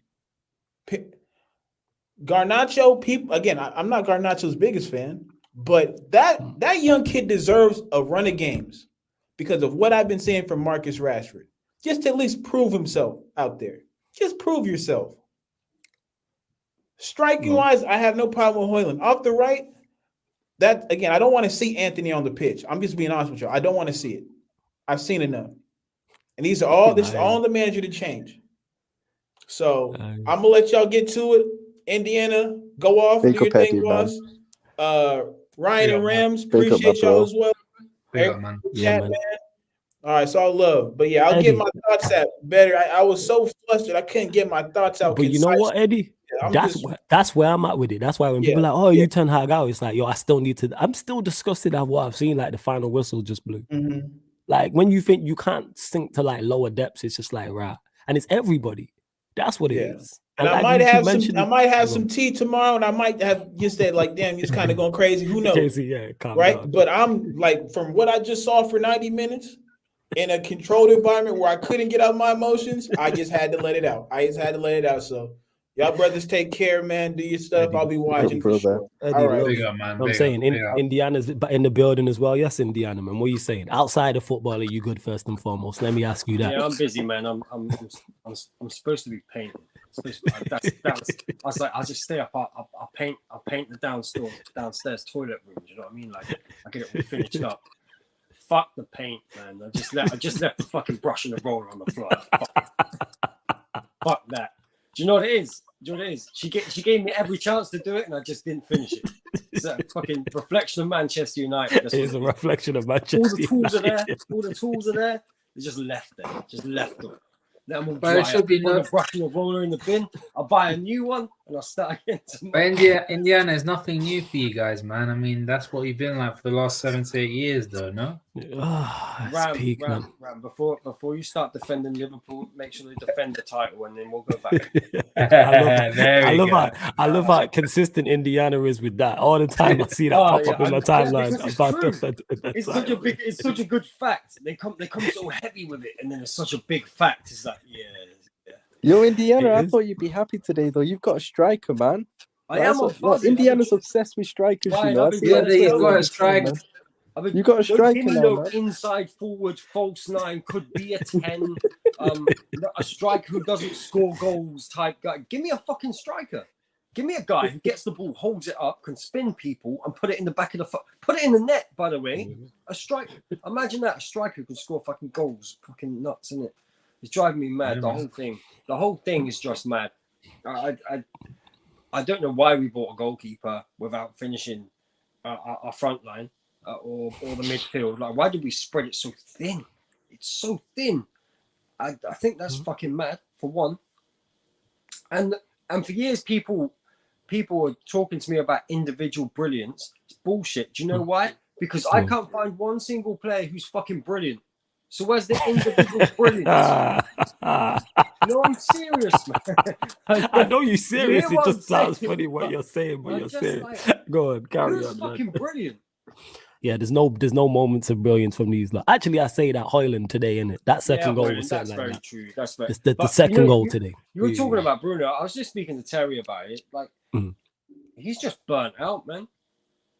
Garnacho, people, again, I'm not Garnacho's biggest fan. But that young kid deserves a run of games because of what I've been seeing from Marcus Rashford. Just to at least prove himself out there. Just prove yourself. Striking-wise, I have no problem with Højlund. Off the right, that again, I don't want to see Anthony on the pitch. I'm just being honest with you. I don't want to see it. I've seen enough. And this is all on the manager to change. So I'm gonna let y'all get to it. Indiana, go off, do your thing, boss. Ryan and Rams, appreciate y'all as well. Man. All right, it's all love. But yeah, I'll get my thoughts out better. I was so flustered, I couldn't get my thoughts out. But you know what, Eddie? That's where I'm at with it. That's why when people are like, oh, you turn Hag out, it's like, yo, I still need to. I'm still disgusted at what I've seen. Like the final whistle just blew. Like when you think you can't sink to like lower depths, it's just like right, and it's everybody. That's what it is. And like I might have some tea tomorrow, and I might have just that like, damn, you're kind of going crazy. Who knows? Crazy, right? Down. But I'm like, from what I just saw for 90 minutes in a controlled environment where I couldn't get out my emotions, I just had to let it out. So y'all brothers take care, man. Do your stuff. I'll be watching for sure. All right. Big up, man. I'm saying Indiana's in the building as well. Yes, Indiana, man. What are you saying? Outside of football, are you good first and foremost? Let me ask you that. Yeah, I'm busy, man. I'm supposed to be painting. I was like, I'll just stay up. I'll paint the downstairs toilet room. Do you know what I mean? Like I get it all finished up. Fuck the paint, man. I just left the fucking brush and the roller on the floor. Fuck that. Do you know what it is? She gave me every chance to do it, and I just didn't finish it. It's a fucking reflection of Manchester United. It is a reflection of Manchester. All the tools are there. They just left them. Let them all dry. It should be the brush and the roller in the bin. I'll buy a new one and I'll start again tomorrow. But Indiana is nothing new for you guys, man. I mean, that's what you've been like for the last 7 to 8 years, though, no? Ram, before you start defending Liverpool, make sure they defend the title and then we'll go back. I love how consistent Indiana is with that. All the time I see that pop up in my timeline. It's such a good fact. They come so heavy with it, and then it's such a big fact. It's like, yeah. Yo, Indiana, I thought you'd be happy today, though. You've got a striker, man. Indiana's obsessed with strikers, you know. You've got a striker. You got a striker now, man. Inside, forward, false 9, could be a 10. A striker who doesn't score goals type guy. Give me a fucking striker. Give me a guy who gets the ball, holds it up, can spin people, and put it in the back of the put it in the net. By the way, a striker. Imagine that, a striker who can score fucking goals. Fucking nuts, isn't it? It's driving me mad. The whole thing is just mad. I don't know why we bought a goalkeeper without finishing our front line or the midfield. Like, why did we spread it so thin? It's so thin. I think that's fucking mad, for one. And for years, people were talking to me about individual brilliance. It's bullshit. Do you know why? Because I can't find one single player who's fucking brilliant. So where's the individual brilliance? No, I'm serious, man. I know you're serious. It just sounds funny what you're saying, but you're serious. Like, go on, carry on. Fucking brilliant. Yeah, there's no moments of brilliance from these. Like, actually, I say that Højlund today, innit? That second goal was something like that. True. That's very true. The second goal today. You were talking about Bruno. I was just speaking to Terry about it. Like, he's just burnt out, man.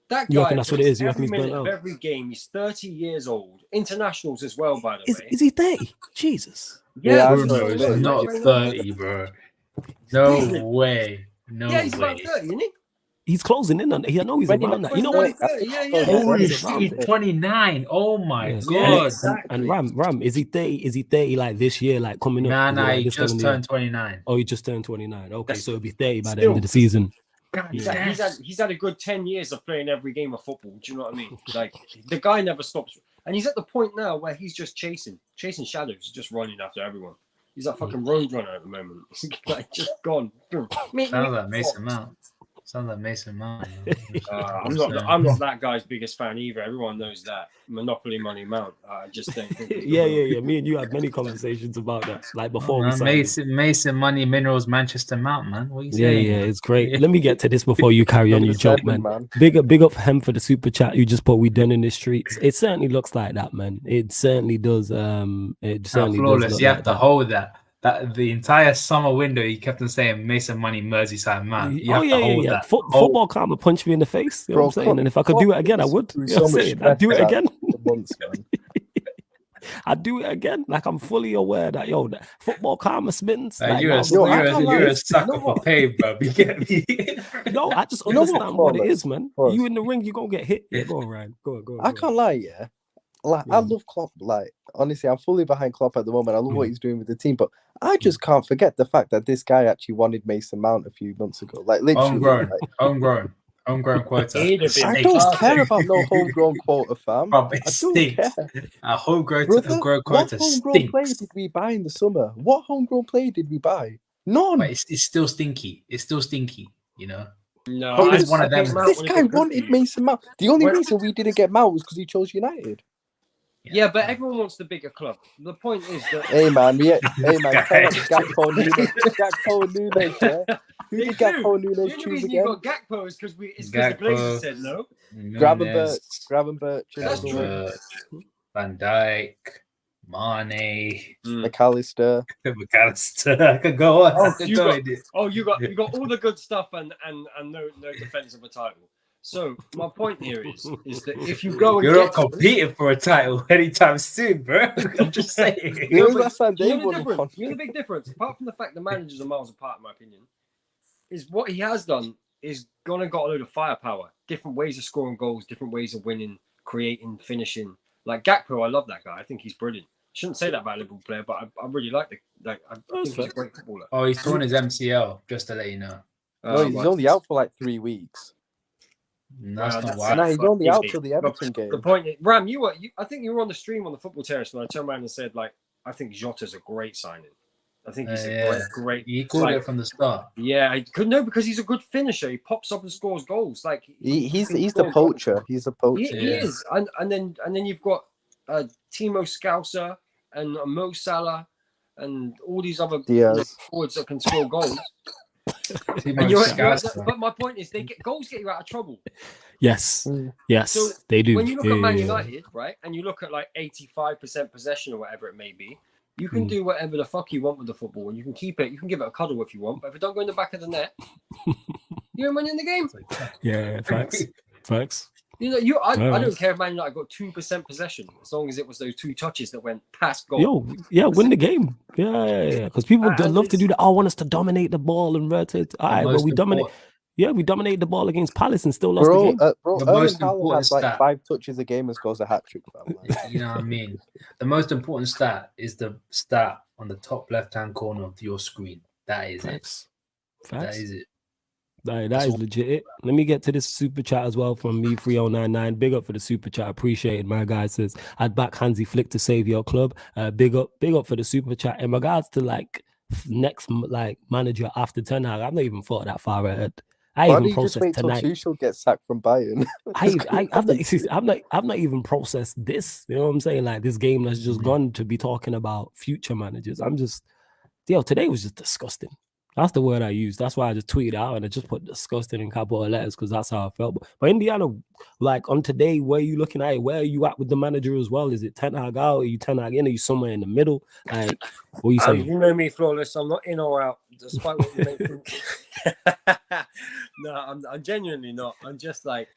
That guy, you reckon that's what it is? You reckon he's burnt out? Every game, he's 30 years old. Internationals as well, by the way. Is he 30? Jesus. Yeah, Bruno is not 30, bro. No way. No Yeah, he's about way. 30, isn't he? He's closing in on it. I know he's around that. You know what? 30, yeah. Holy He's shit, around he's it. 29. Oh my Yeah. god. Exactly. And Ram, is he 30? Is he 30 like this year, like coming up? Nah, Is it nah, like he this time just of the year? turned 29. Oh, he just turned 29. Okay, That's so it'll be 30 by the still- end of the season. God, He's had a good 10 years of playing every game of football. Do you know what I mean? Like, the guy never stops. And he's at the point now where he's just chasing shadows, just running after everyone. He's like fucking road runner at the moment. He's like just gone. Sounds like Mason Mount. Sounds like Mason Mount. I'm not that guy's biggest fan either. Everyone knows that. Monopoly Money Mount. I just don't think. Yeah. Me and you had many conversations about that, like before we signed. Mason Money Minerals Manchester Mount, man. What are you Yeah, saying? it's great. Let me get to this before you carry on your joke, man. Big up for him for the super chat. You just put "we done in the streets." It certainly looks like that, man. It certainly does. It certainly flawless. does. You have to hold that. That the entire summer window, he kept on saying Mason Money Merseyside man. You have to hold that. Football karma punched me in the face. You know what I'm saying? And if I could do it again, I would. You know what I'm saying? I'd do it again. I'd do it again. Like, I'm fully aware that that football karma smins. You're a sucker for pain, bro. You get me? No, I just understand what it is, man. You in the ring, you're gonna get hit. Yeah, go on, Ryan. Go on. I can't lie, yeah. Like, I love Klopp. Like, honestly, I'm fully behind Klopp at the moment. I love what he's doing with the team, but I just can't forget the fact that this guy actually wanted Mason Mount a few months ago. Like, literally, homegrown quota. I don't care about no homegrown quota, fam. Bro, it stinks. A homegrown quota what homegrown stinks. player did we buy in the summer? What homegrown player did we buy? None. But it's still stinky. It's still stinky, you know? No, it's one of them. This guy wanted Mason Mount. The only reason we didn't get Mount was because he chose United. Yeah, but everyone wants the bigger club. The point is that hey man, Gakpo Nunes, yeah. Who did Gakpo Nunes choose again? You got Gakpo is because the Glazers said no. Gravenberch, That's true. Van Dijk, Mane, McAllister. I could go on. You got all the good stuff and no defense of a title. So my point here is that if you go, you're not competing for a title anytime soon, bro. I'm just saying. You know the big difference, apart from the fact the managers are miles apart, in my opinion, is what he has done is got a load of firepower, different ways of scoring goals, different ways of winning, creating, finishing. Like Gakpo, I love that guy. I think he's brilliant. I shouldn't say that about a Liverpool player, but I really like I think he's a great footballer. Oh, he's torn his MCL, just to let you know. No, he's only out for like 3 weeks. That's not why. No, he's only out till the Everton game. The point is, Ram, I think you were on the stream on the football terrace when I turned around and said, like, I think Jota's a great signing. I think he's a great. He called it from the start. Yeah, I could know because he's a good finisher. He pops up and scores goals. Like he's the poacher. Goals. He's a poacher. He is, and then you've got Timo Scouser and Mo Salah and all these other forwards that can score goals. But my point is, goals get you out of trouble. Yes, so they do. When you look at Man United, right, and you look at like 85% possession or whatever it may be, you can do whatever the fuck you want with the football, and you can keep it. You can give it a cuddle if you want, but if it don't go in the back of the net, you don't win in the game. Yeah, facts. You know, I don't care if Man United got 2% possession, as long as it was those 2 touches that went past goal. Win the game. Yeah. Because people love to do that. I want us to dominate the ball and rotate. All right, well, we dominate. Yeah, we dominated the ball against Palace and still lost the game. The most important has like 5 touches a game and scores a hat trick. You know what I mean? The most important stat is the stat on the top left-hand corner of your screen. That is it. That is it. That is legit. Let me get to this super chat as well from me 3099. Big up for the super chat. Appreciate it. My guy says, I'd back Hansi Flick to save your club. Big up for the super chat. In regards to like next like manager after Ten Hag, I've not even thought that far ahead. I even processed tonight. Tuchel get sacked from Bayern. I've not even processed this. You know what I'm saying? Like this game that's just gone to be talking about future managers. I'm just, today was just disgusting. That's the word I used. That's why I just tweeted out and I just put disgusting in capital letters because that's how I felt. But Indiana, like on today, where are you looking at it? Where are you at with the manager as well? Is it Ten Hag out? Are you Ten Hag in? Are you somewhere in the middle? Like, what are you saying? You know me, Flawless. I'm not in or out, despite what you may think. No, I'm genuinely not. I'm just like,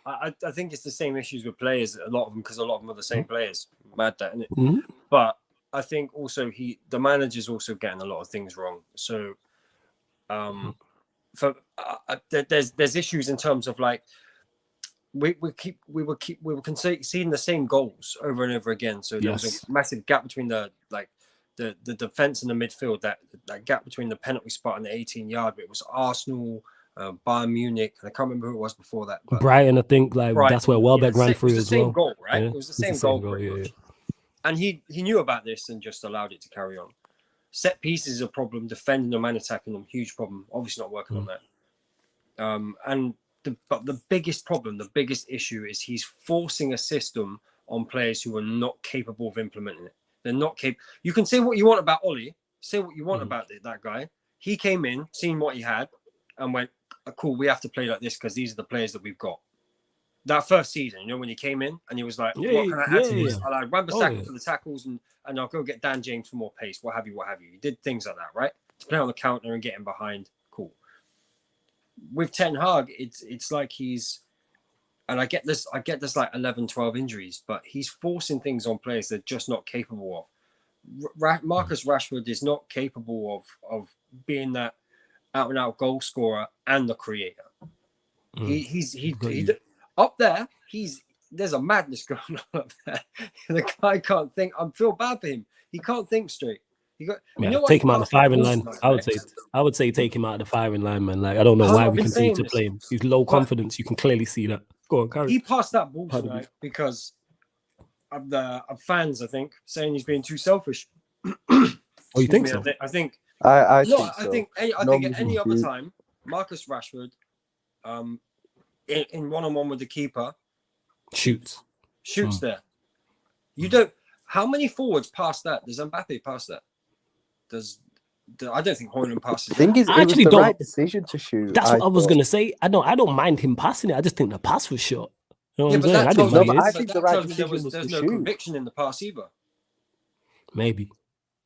I think it's the same issues with players. A lot of them, because a lot of them are the same players. Mad that, isn't it? Mm-hmm. But I think also the manager's also getting a lot of things wrong. So, there's issues in terms of like we were seeing the same goals over and over again. So there was a massive gap between the defense and the midfield. That gap between the penalty spot and the 18-yard. But it was Arsenal, Bayern Munich, and I can't remember who it was before that. But Brighton, I think, that's where Welbeck ran through as well. It was the same goal, right? Yeah. It was the same goal, pretty much. And he knew about this and just allowed it to carry on. Set pieces is a problem. Defending them and attacking them, huge problem. Obviously not working on that. But the biggest problem, the biggest issue is he's forcing a system on players who are not capable of implementing it. They're not capable. You can say what you want about Ollie. Say what you want about that guy. He came in, seen what he had, and went, cool, we have to play like this because these are the players that we've got. That first season, when he came in and he was like, what can I add to this? I'll add Wan-Bissaka for the tackles and I'll go get Dan James for more pace, what have you. He did things like that, right? To play on the counter and get him behind, cool. With Ten Hag, it's like he's, and I get this like 11, 12 injuries, but he's forcing things on players they're just not capable of. Marcus Rashford is not capable of being that out-and-out goal scorer and the creator. He's up there. There's a madness going on up there. The guy can't think. I feel bad for him. He can't think straight. Take him out of the firing line. I would say take him out of the firing line, man. Like I don't know why we continue to play him. He's low confidence. You can clearly see that. Go on, carry. He passed that ball tonight because of fans, I think, saying he's being too selfish. Oh, you think so? I think. I think at any other time, Marcus Rashford, in one-on-one with the keeper, shoots there. You don't. How many forwards pass that? Does Mbappe pass that? I don't think Højlund passes. The thing is, it was the right decision to shoot. That's what I was gonna say. I don't mind him passing it. I just think the pass was short. You know what I'm saying? I think the right decision was there's to no shoot. conviction in the pass either. Maybe.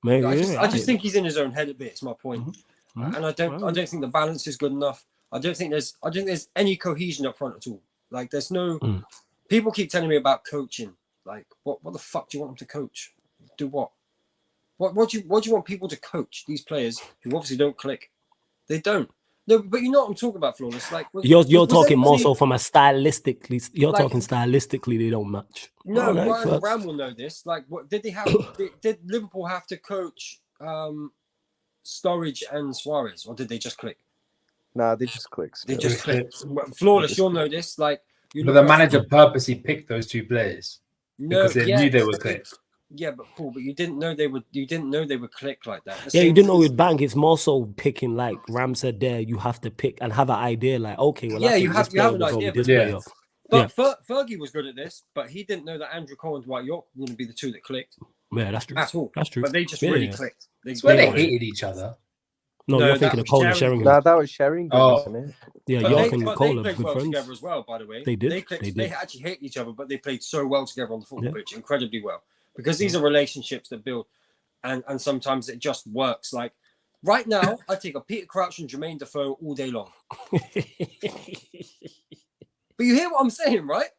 I just think he's in his own head a bit. It's my point. And I don't think the balance is good enough. I don't think there's any cohesion up front at all. Like there's no. People keep telling me about coaching. Like what the fuck do you want them to coach? Do what? What do you want people to coach? These players who obviously don't click. They don't. No, but you know what I'm talking about, Flawless. Like you're talking more so from a stylistically. You're talking stylistically. They don't match. No, Ryan Brown will know this. Like, what did they have? Did Liverpool have to coach Sturridge and Suarez, or did they just click? Nah, they just click. They just clicked. Flawless, you'll know this. Like, but the manager purposely picked those two players because they knew they would click. Yeah, but Paul, but you didn't know they would. You didn't know they would click like that. You didn't know you'd bang. It's more so picking, like Ram said there. You have to pick and have an idea. Like, okay, well, you have an idea. But Fergie was good at this, but he didn't know that Andrew Cole and Dwight York wouldn't be the two that clicked. Yeah, that's true. At all. That's true. But they just really clicked. It's when they hated each other. No, you're thinking of Cole and Sheringham. No, that was Sheringham, wasn't it? Yeah, York and Cole are good well friends together as well. By the way, they did. They actually hate each other, but they played so well together on the football pitch, incredibly well. Because these are relationships that build, and sometimes it just works. Like right now, I take a Peter Crouch and Jermaine Defoe all day long. But you hear what I'm saying, right?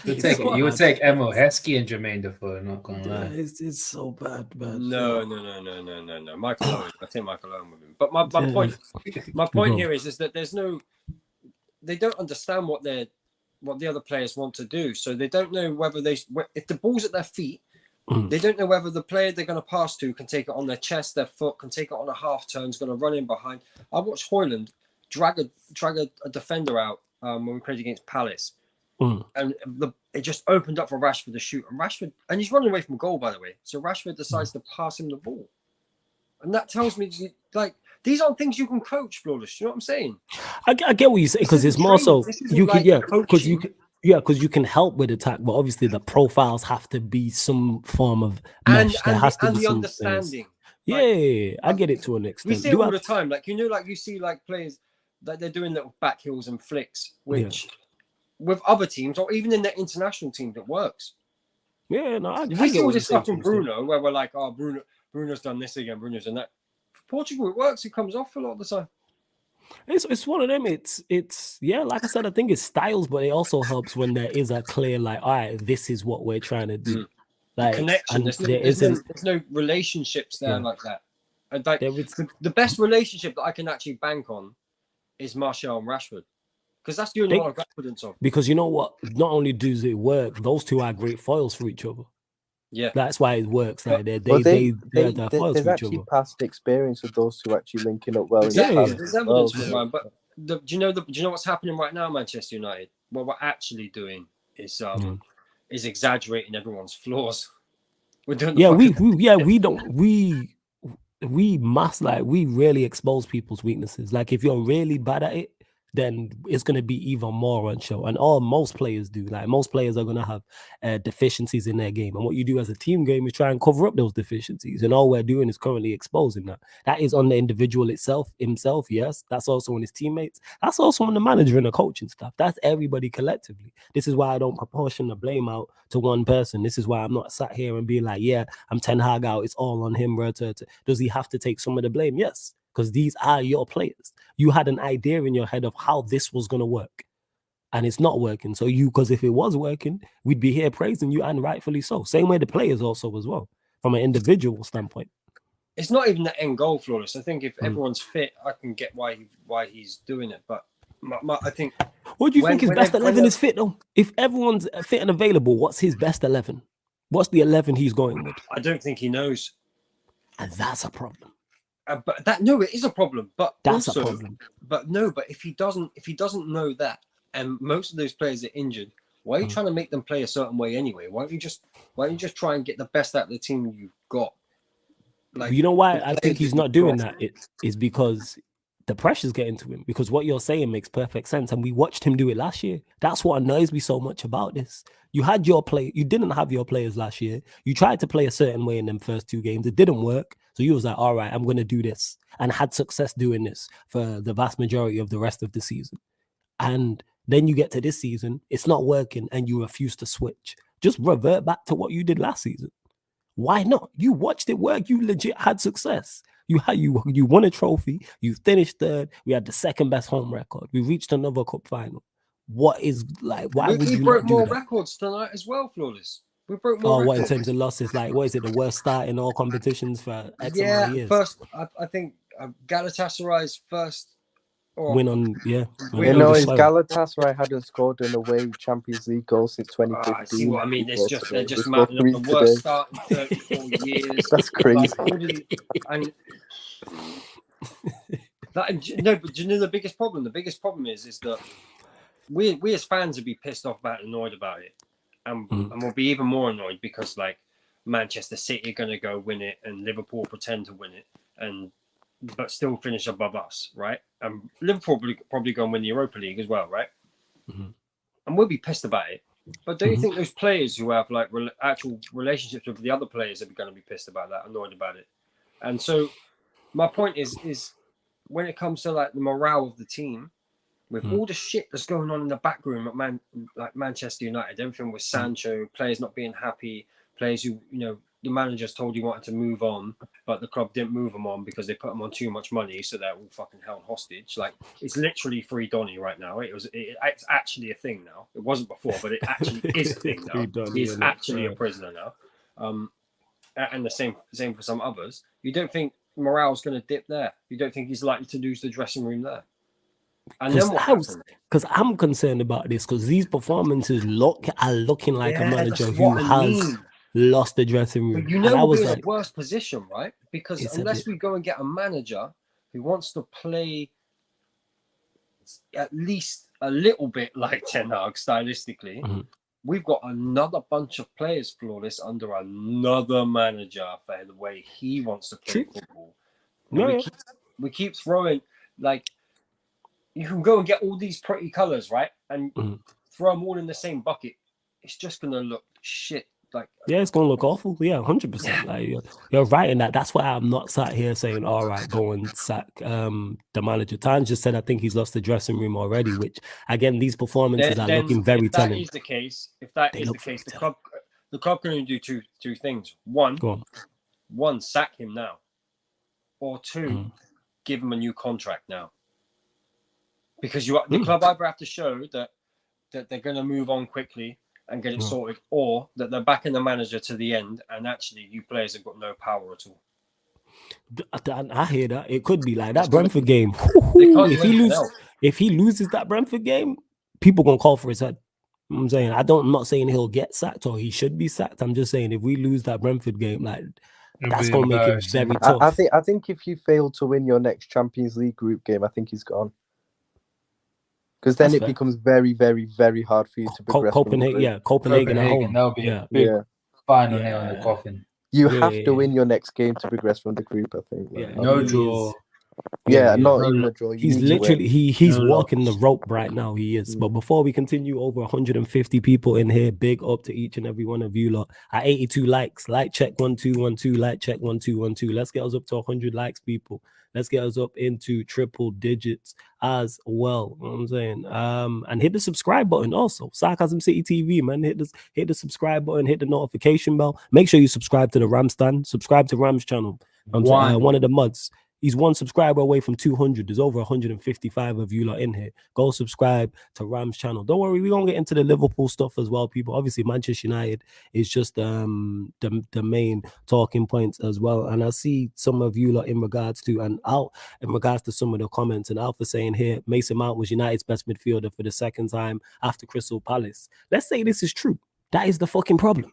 You would take Emil Heskey and Jermaine Defoe. Not gonna lie, it's so bad, man. No. Michael Owen. I think Michael Owen with him. But my point here is that they don't understand what the other players want to do. So they don't know whether if the ball's at their feet, they don't know whether the player they're going to pass to can take it on their chest, their foot, can take it on a half turn, is going to run in behind. I watched Højlund drag a defender out when we played against Palace. And it just opened up for Rashford to shoot. And he's running away from goal, by the way. So Rashford decides to pass him the ball. And that tells me, like, these aren't things you can coach, Flawless. You know what I'm saying? I get what you say, because it's more so you can, because you can help with attack, but obviously the profiles have to be some form of mesh. There has to be the some understanding. I get it to an extent. We see it all the time. Like, you see like players that they're doing little back heels and flicks, which with other teams or even in their international teams, it works. Yeah, no, I we get all this stuff from Bruno, where we're like, oh, Bruno's done this again, Bruno's done that. For Portugal, it works. It comes off a lot of the time. It's one of them. It's like I said, I think it's styles, but it also helps when there is a clear, like, all right, this is what we're trying to do. Like connection. There's no relationships there like that. And like the best relationship that I can actually bank on is Martial and Rashford. Because that's the only one I've got confidence of. Because you know what? Not only does it work, those two are great foils for each other. Yeah, that's why it works. Like they're foils there's for each actually other. past experience of those two actually linking up well. Exactly. In the There's evidence for it, but do you know what's happening right now, Manchester United? What we're actually doing is exaggerating everyone's flaws. We're doing we must we really expose people's weaknesses. Like if you're really bad at it, then it's going to be even more on show. And most players do. Like most players are going to have deficiencies in their game. And what you do as a team game is try and cover up those deficiencies. And all we're doing is currently exposing that. That is on the individual himself. Yes. That's also on his teammates. That's also on the manager and the coaching staff. That's everybody collectively. This is why I don't proportion the blame out to one person. This is why I'm not sat here and being like, yeah, I'm Ten Hag out. It's all on him. Does he have to take some of the blame? Yes. Because these are your players. You had an idea in your head of how this was going to work. And it's not working. So because if it was working, we'd be here praising you, and rightfully so. Same way the players also as well, from an individual standpoint. It's not even the end goal, Flawless. I think if everyone's fit, I can get why he's doing it. But I think... What do you think his best 11 is fit, though? If everyone's fit and available, what's his best 11? What's the 11 he's going with? I don't think he knows. And that's a problem. It is a problem. But that's also, a problem. But if he doesn't know that, and most of those players are injured, why are you trying to make them play a certain way anyway? Why don't you just try and get the best out of the team you've got? Like, you know why I think he's not doing that? It is because the pressure's getting to him. Because what you're saying makes perfect sense, and we watched him do it last year. That's what annoys me so much about this. You didn't have your players last year. You tried to play a certain way in them first two games. It didn't work. So you was like, all right, I'm going to do this, and had success doing this for the vast majority of the rest of the season. And then you get to this season, it's not working, and you refuse to switch. Just revert back to what you did last season. Why not? You watched it work. You legit had success. You won a trophy. You finished third. We had the second best home record. We reached another cup final. What is why would you broke not do more that? records tonight as well, Flawless. We broke more records. What in terms of losses? What is it? The worst start in all competitions for X amount of years? First, I think Galatasaray's first win on Galatasaray hadn't scored an away Champions League goal since 2015. See what I mean? They're just mounting up the worst start in 34 years. That's crazy. But do you know the biggest problem? The biggest problem is that we as fans would be pissed off about and annoyed about it. And we'll be even more annoyed because Manchester City are going to go win it and Liverpool pretend to win it but still finish above us, right? And Liverpool probably go and win the Europa League as well, right? Mm-hmm. And we'll be pissed about it. But don't you think those players who have actual relationships with the other players are going to be pissed about that, annoyed about it? And so my point is when it comes to the morale of the team, with all the shit that's going on in the back room at Manchester United, everything with Sancho, players not being happy, players who, the managers told he wanted to move on, but the club didn't move him on because they put him on too much money, so they're all fucking held hostage. It's literally free Donny right now. It's actually a thing now. It wasn't before, but it actually is a thing now. He's actually a prisoner now. And the same for some others. You don't think morale's going to dip there? You don't think he's likely to lose the dressing room there? And then what happens? Because I'm concerned about this, because these performances are looking like a manager who has lost the dressing room. But we're in a worse position, right? Because unless we go and get a manager who wants to play at least a little bit like Ten Hag stylistically, we've got another bunch of players, Flawless, under another manager for the way he wants to play football. We keep throwing, you can go and get all these pretty colours, right? And throw them all in the same bucket. It's just going to look shit. It's going to look awful. Yeah, 100%. You're right in that. That's why I'm not sat here saying, all right, go and sack the manager. Tan just said, I think he's lost the dressing room already, which, again, these performances are looking very telling. If that is the case, the club can only do two things. One, sack him now. Or two, give him a new contract now. Because the club either have to show that they're going to move on quickly and get it sorted, or that they're backing the manager to the end, and actually you players have got no power at all. I hear that. It could be like that Brentford game. If if he loses that Brentford game, people gonna call for his head. You know what I'm saying, I'm not saying he'll get sacked or he should be sacked. I'm just saying if we lose that Brentford game, like that's gonna make it very tough. I think if you fail to win your next Champions League group game, I think he's gone. Because then it becomes very, very, very hard for you to progress. Copenhagen, Copenhagen at home. That'll be a big final nail in the coffin. You have to win your next game to progress from the group, I think. No draw. Not even a draw. He's literally he's walking the rope right now. He is. But before we continue, over 150 people in here. Big up to each and every one of you lot. At 82 likes, like check 1212, like check 1212. Let's get us up to 100 likes, people. Let's get us up into triple digits as well. You know what I'm saying? And hit the subscribe button also. Sarcasm City TV, man. Hit the subscribe button, hit the notification bell. Make sure you subscribe to the Ram stand. Subscribe to Ram's channel. One of the mods. He's one subscriber away from 200. There's over 155 of you lot in here. Go subscribe to Ram's channel. Don't worry, we're going to get into the Liverpool stuff as well, people. Obviously, Manchester United is just the main talking points as well. And I see some of you lot in regards to some of the comments. And Alpha saying here, Mason Mount was United's best midfielder for the second time after Crystal Palace. Let's say this is true. That is the fucking problem.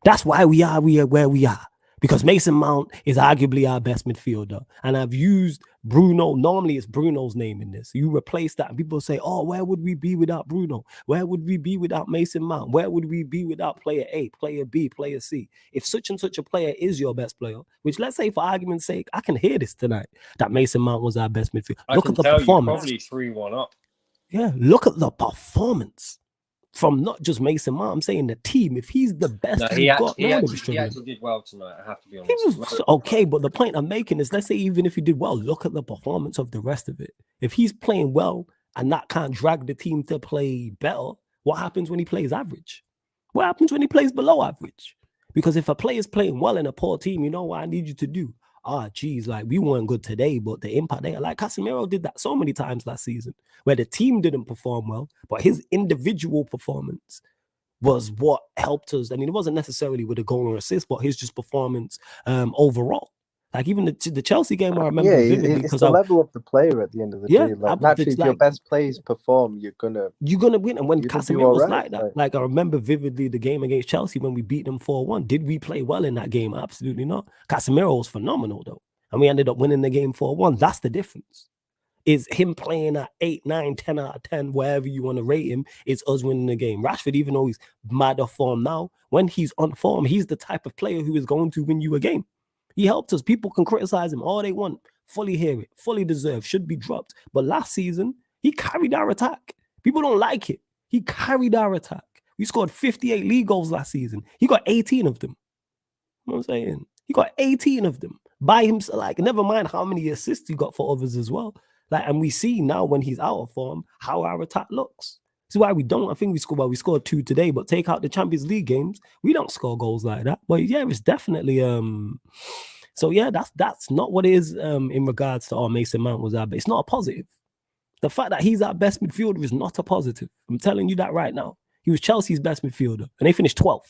That's why we are where we are. Because Mason Mount is arguably our best midfielder. And I've used Bruno. Normally, it's Bruno's name in this. You replace that, and people say, oh, where would we be without Bruno? Where would we be without Mason Mount? Where would we be without player A, player B, player C? If such and such a player is your best player, which let's say for argument's sake, I can hear this tonight, that Mason Mount was our best midfielder. Look at the performance. Probably 3-1 up. Yeah, look at the performance. From not just Mason Mount, I'm saying the team. If he's the best, he actually did well tonight. I have to be honest. He was okay, but the point I'm making is, let's say even if he did well, look at the performance of the rest of it. If he's playing well and that can't drag the team to play better, what happens when he plays average? What happens when he plays below average? Because if a player's playing well in a poor team, you know what I need you to do? Geez, like we weren't good today, but the impact there, like Casemiro did that so many times last season, where the team didn't perform well, but his individual performance was what helped us. I mean, it wasn't necessarily with a goal or assist, but his just performance overall. Like even the Chelsea game, I remember vividly because the level of the player at the end of the day. Like, naturally, if your best players perform, you're gonna win. And when Casemiro was like that, like I remember vividly the game against Chelsea when we beat them 4-1. Did we play well in that game? Absolutely not. Casemiro was phenomenal though, and we ended up winning the game 4-1. That's the difference. Is him playing at 8, 9, 10 out of 10, wherever you want to rate him, it's us winning the game. Rashford, even though he's mad off form now, when he's on form, he's the type of player who is going to win you a game. He helped us. People can criticize him all they want. Fully hear it. Fully deserved. Should be dropped. But last season, he carried our attack. People don't like it. He carried our attack. We scored 58 league goals last season. He got 18 of them. You know what I'm saying? He got 18 of them by himself. Like, never mind how many assists he got for others as well. Like, and we see now when he's out of form how our attack looks. This is why we don't. I think we scored 2 today, but take out the Champions League games, we don't score goals like that. But yeah, it's definitely so yeah, that's not what it is in regards to Mason Mount was our best. It's not a positive. The fact that he's our best midfielder is not a positive. I'm telling you that right now. He was Chelsea's best midfielder, and they finished 12th.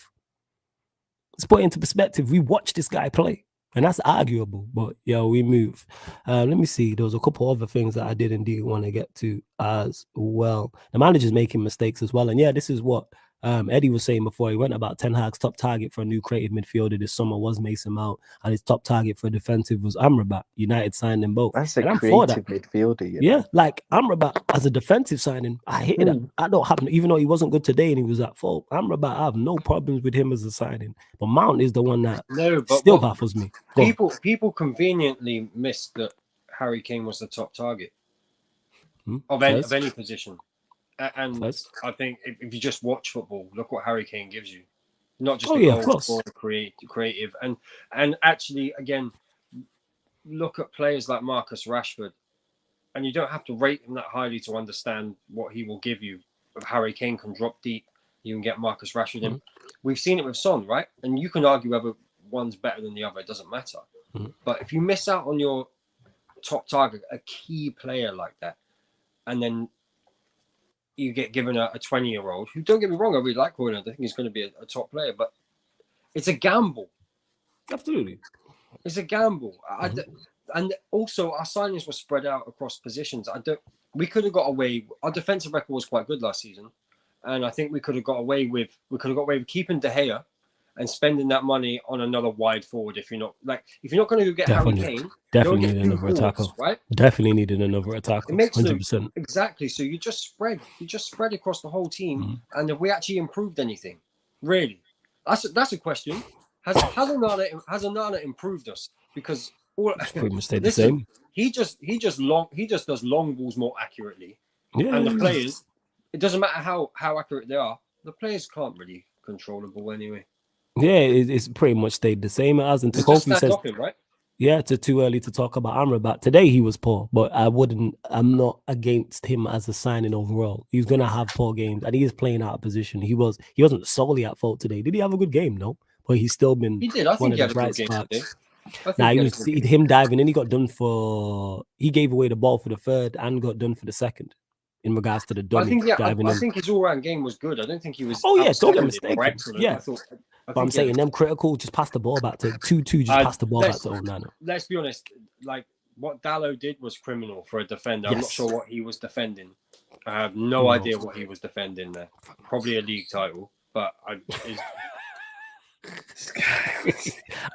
Let's put it into perspective. We watched this guy play. And that's arguable, but yeah, we move. Let me see. There was a couple other things that I did indeed want to get to as well. The manager's making mistakes as well. And yeah, this is what Eddie was saying before. He went about Ten Hag's top target for a new creative midfielder this summer was Mason Mount, and his top target for defensive was Amrabat. United signed them both. That's a creative midfielder. Yeah, like Amrabat as a defensive signing, I hated it. I don't have, even though he wasn't good today and he was at fault, Amrabat, I have no problems with him as a signing. But Mount is the one that still baffles me. People conveniently missed that Harry Kane was the top target of any position. And I think if you just watch football, look what Harry Kane gives you. Not just creative. And actually, again, look at players like Marcus Rashford. And you don't have to rate him that highly to understand what he will give you. If Harry Kane can drop deep, you can get Marcus Rashford in. We've seen it with Son, right? And you can argue whether one's better than the other. It doesn't matter. But if you miss out on your top target, a key player like that, and then you get given a 20-year-old who, don't get me wrong, I really like Royland. I think he's going to be a top player, but it's a gamble. Absolutely. It's a gamble. And also our signings were spread out across positions. we could have got away. Our defensive record was quite good last season, and I think we could have got away with keeping De Gea and spending that money on another wide forward. If you're not going to get Harry Kane, definitely need another attacker, right? Definitely needed another attacker. It makes 100%. Exactly. So you just spread across the whole team, and have we actually improved anything? Really? That's a question. Has Onana improved us? Because pretty much stayed the same. He just does long balls more accurately. Yeah. And the players, it doesn't matter how accurate they are, the players can't really control the ball anyway. Yeah, it's pretty much stayed the same as. And Kofi says, right? Yeah, it's too early to talk about Amrabat. Today he was poor, but I'm not against him as a signing overall. He's gonna have poor games, and he is playing out of position. He wasn't solely at fault today. Did he have a good game? No, but he's still been. He did. I think he had a good game today. Now you see him diving in. He got done he gave away the ball for the third and got done for the second. In regards to the dummy diving in. I think his all-round game was good. I don't think he was. Oh yeah, don't get mistaken. Yeah, but I'm saying them critical, just pass the ball back to 2-2. Just pass the ball back to Onana. Let's be honest. Like what Dalot did was criminal for a defender. I'm not sure what he was defending. I have no idea what he was defending there. Probably a league title, but I'm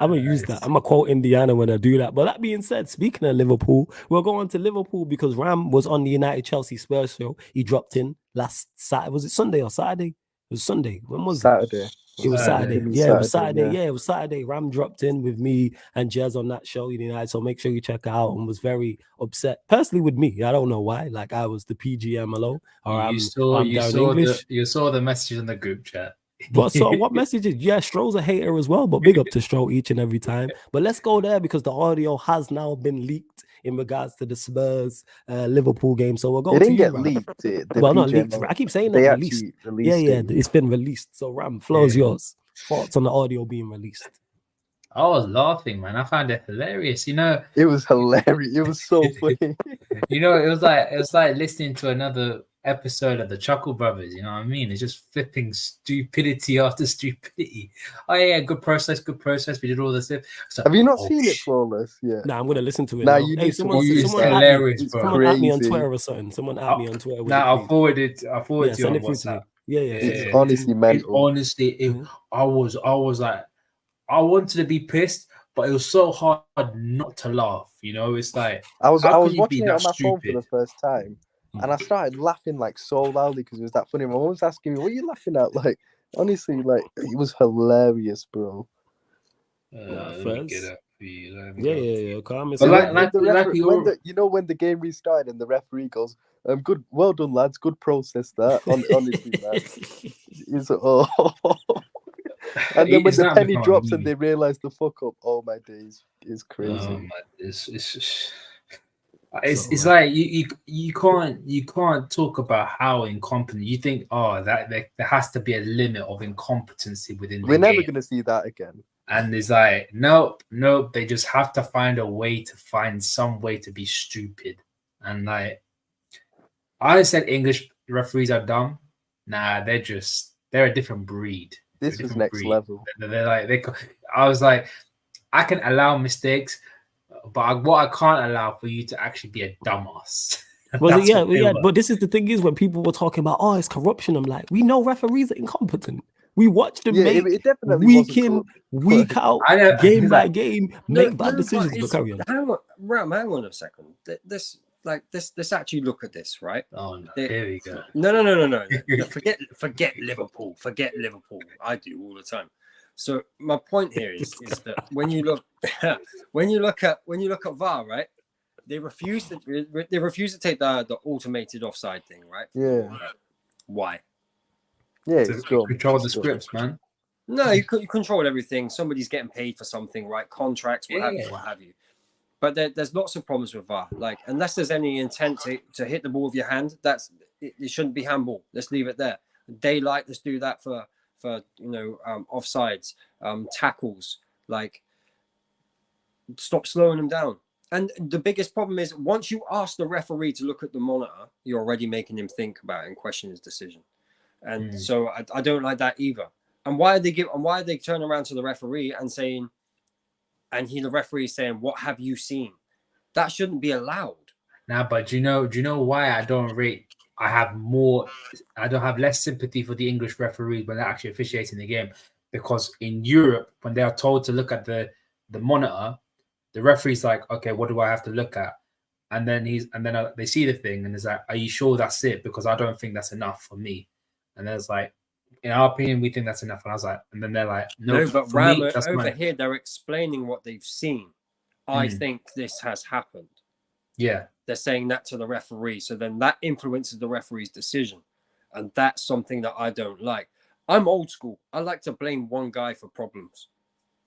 gonna use that. I'm gonna quote Indiana when I do that. But that being said, speaking of Liverpool, we'll go on to Liverpool because Ram was on the United Chelsea Spurs show. He dropped in last Saturday. Was it Sunday or Saturday? It was Sunday. When was Saturday? It was Saturday. Yeah, it was Saturday. Yeah, it was Saturday. Ram dropped in with me and Jez on that show United. So make sure you check it out. And was very upset personally with me. I don't know why. Like I was the PGMLO. Or you saw the message in the group chat. But so what messages? Yeah, Stroh's a hater as well, but big up to Stroh each and every time. But let's go there because the audio has now been leaked in regards to the Spurs Liverpool game. So we'll go. It didn't get leaked. Not leaked. I keep saying that released. Yeah, it's been released. So Ram, floor's yours. Thoughts on the audio being released? I was laughing, man. I found it hilarious. You know, it was hilarious. It was so funny. You know, it was like listening to another episode of the Chuckle Brothers. You know what I mean? It's just flipping stupidity after stupidity. Oh yeah, good process. We did all this stuff. So, have you not seen it, Flawless? Yeah. Nah, I'm gonna listen to it. Nah, you need someone hilarious, bro. Someone at me on Twitter or something. Someone at me on Twitter. I'll forward it to you on WhatsApp. Yeah. It's honestly mental. I was like, I wanted to be pissed, but it was so hard not to laugh. You know, it's like I was watching it on my phone for the first time, and I started laughing like so loudly because it was that funny. My mom was asking me, "What are you laughing at?" Like, honestly, like it was hilarious, bro. Let me get up for you. Yeah. Calm. When the game restarted and the referee goes, good, well done, lads. Good process that. Honestly, man. And then when the penny drops and they realize the fuck up, oh my days, is crazy. It's like you can't talk about how incompetent you think. Oh, that there has to be a limit of incompetency within. We're never gonna see that again. And it's like nope. They just have to find some way to be stupid. And like I said, English referees are dumb. Nah, they're a different breed. This was next level. I was like, I can allow mistakes, but what I can't allow for you to actually be a dumbass. But this is the thing is when people were talking about, it's corruption. I'm like, we know referees are incompetent. We watch them make week in, week out, game by game, make bad decisions. But carry on. Hang on a second. This actually look at this, right? Oh no, here we go. No. Forget Liverpool. Forget Liverpool. I do all the time. So my point here is that when you look at VAR, right? They refuse to take the automated offside thing, right? Yeah. Why? Yeah, control the scripts, man. No, you control everything. Somebody's getting paid for something, right? Contracts, what have you. But there's lots of problems with VAR. Like, unless there's any intent to hit the ball with your hand, it shouldn't be handball. Let's leave it there. Daylight, let's do that for offsides, tackles. Like, stop slowing them down. And the biggest problem is once you ask the referee to look at the monitor, you're already making him think about it and question his decision. And so I don't like that either. And why are they turning around to the referee and saying? And the referee is saying, "What have you seen?" That shouldn't be allowed. Nah, but do you know why I don't have less sympathy for the English referees when they're actually officiating the game? Because in Europe, when they are told to look at the monitor, the referee's like, okay, what do I have to look at? And then they see the thing and it's like, are you sure that's it? Because I don't think that's enough for me. And then it's like, in our opinion, we think that's enough. And I was like, and then they're like, no, but for Ram, me, that's over mine. here they're explaining what they've seen. I think this has happened. Yeah. They're saying that to the referee. So then that influences the referee's decision. And that's something that I don't like. I'm old school. I like to blame one guy for problems.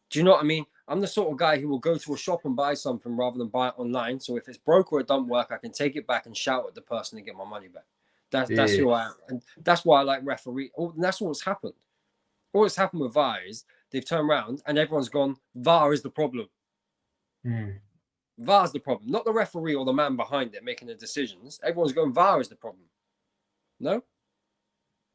Do you know what I mean? I'm the sort of guy who will go to a shop and buy something rather than buy it online. So if it's broke or it doesn't work, I can take it back and shout at the person and get my money back. That's who I am. And that's why I like referee. And that's what's happened. All that's happened with VAR is they've turned around and everyone's gone, VAR is the problem. VAR's the problem, not the referee or the man behind it making the decisions. Everyone's going, VAR is the problem. No?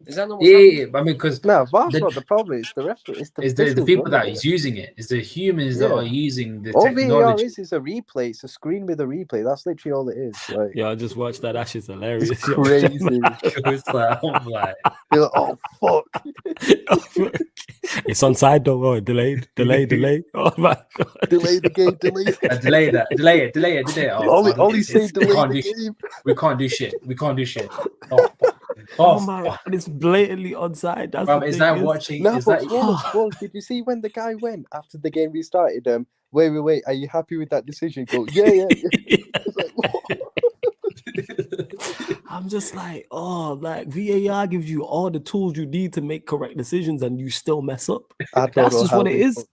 Is that not what's happening? I mean, because VAR's not the problem. It's the referee. It's the people that is using it. It's the humans that are using the all technology. VAR is a replay. It's a screen with a replay. That's literally all it is. Like, Yeah, I just watched that. That shit's hilarious. it's crazy. It's like, I'm like, You're like, oh fuck! It's on side though. Oh, delay. Oh my god. Delay the game. Delay delay it. Ollie saying delay the game. We can't do shit. Oh my god, it's blatantly onside. That's Bro, is that watching? No, is but that Swallows, did you see when the guy went after the game restarted? Wait, are you happy with that decision? Go, yeah. Like, I'm just like, like VAR gives you all the tools you need to make correct decisions, and you still mess up. That's just what it is.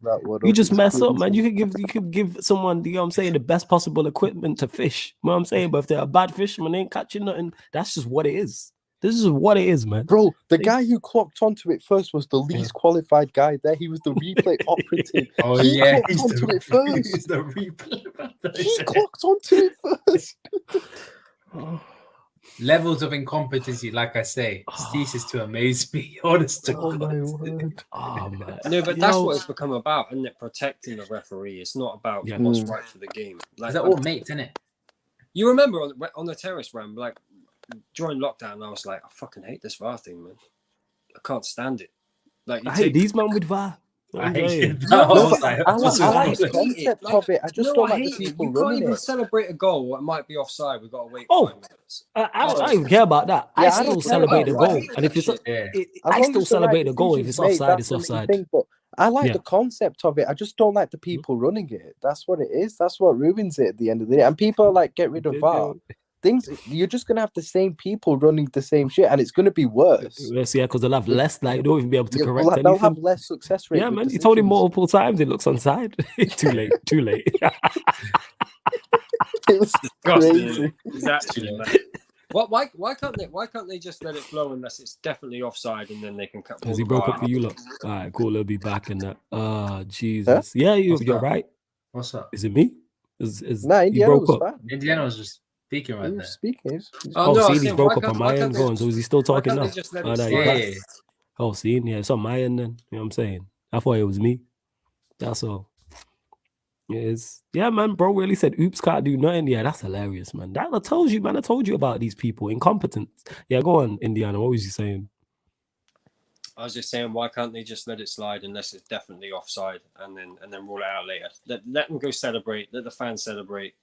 You just mess up, man. You could give someone, you know what I'm saying, the best possible equipment to fish. You know what I'm saying? But if they're a bad fisherman, they ain't catching nothing. That's just what it is. This is what it is, man. Bro, the guy who clocked onto it first was the least qualified guy there. He was the replay operative. He clocked onto it first. He's the replay. He clocked onto it first. Levels of incompetency, like I say, ceases to amaze me. Honest to Oh God. my word. Oh man. No, but that's what it's become about, isn't it? Protecting the referee. It's not about what's right for the game. Like, Is that all mates, isn't it? You remember on the terrace, Ram, like during lockdown, I was like, I fucking hate this VAR thing, man. I can't stand it. Like, I hate these men with VAR. I hate it. I like the concept of it. I just don't like the people you can't running even it. celebrate a goal. It might be offside. We've got to wait 5 minutes. I don't even care about that. Yeah, I I still don't care celebrate the about goal. that. And if it's As I long still as the right celebrate the goal. If it's decision's made, offside, that's it's the main offside. thing, but I like Yeah. the concept of it. I just don't like the people running it. That's what it is. That's what ruins it at the end of the day. And people are like, get rid of VAR. Things, you're just gonna have the same people running the same shit, and it's gonna be worse. Yes, yeah, because they'll have less. Like, they won't even be able to correct They'll anything. have less success rate. Yeah, with man. You told him decisions. multiple times. It looks onside. Too late. It was crazy. Exactly. Man. Why can't they just let it flow unless it's definitely offside, and then they can cut? Because he broke up for you, look. All right, cool. He'll be back in that. Jesus. Yeah, you're right. What's up? Is it me? Nah, he Indiana broke was up? fine. Indiana was just speaking right He there. was speaking. He broke up on my end. Going, so is he still talking now? Yeah. Oh, see, yeah, it's on my end then. You know what I'm saying? I thought it was me. That's all. Yeah, man, bro really said, oops, can't do nothing. Yeah, that's hilarious, man. That I told you, man. I told you about these people. Incompetence. Yeah, go on, Indiana. What was you saying? I was just saying, why can't they just let it slide unless it's definitely offside, and then rule it out later? Let them go celebrate. Let the fans celebrate,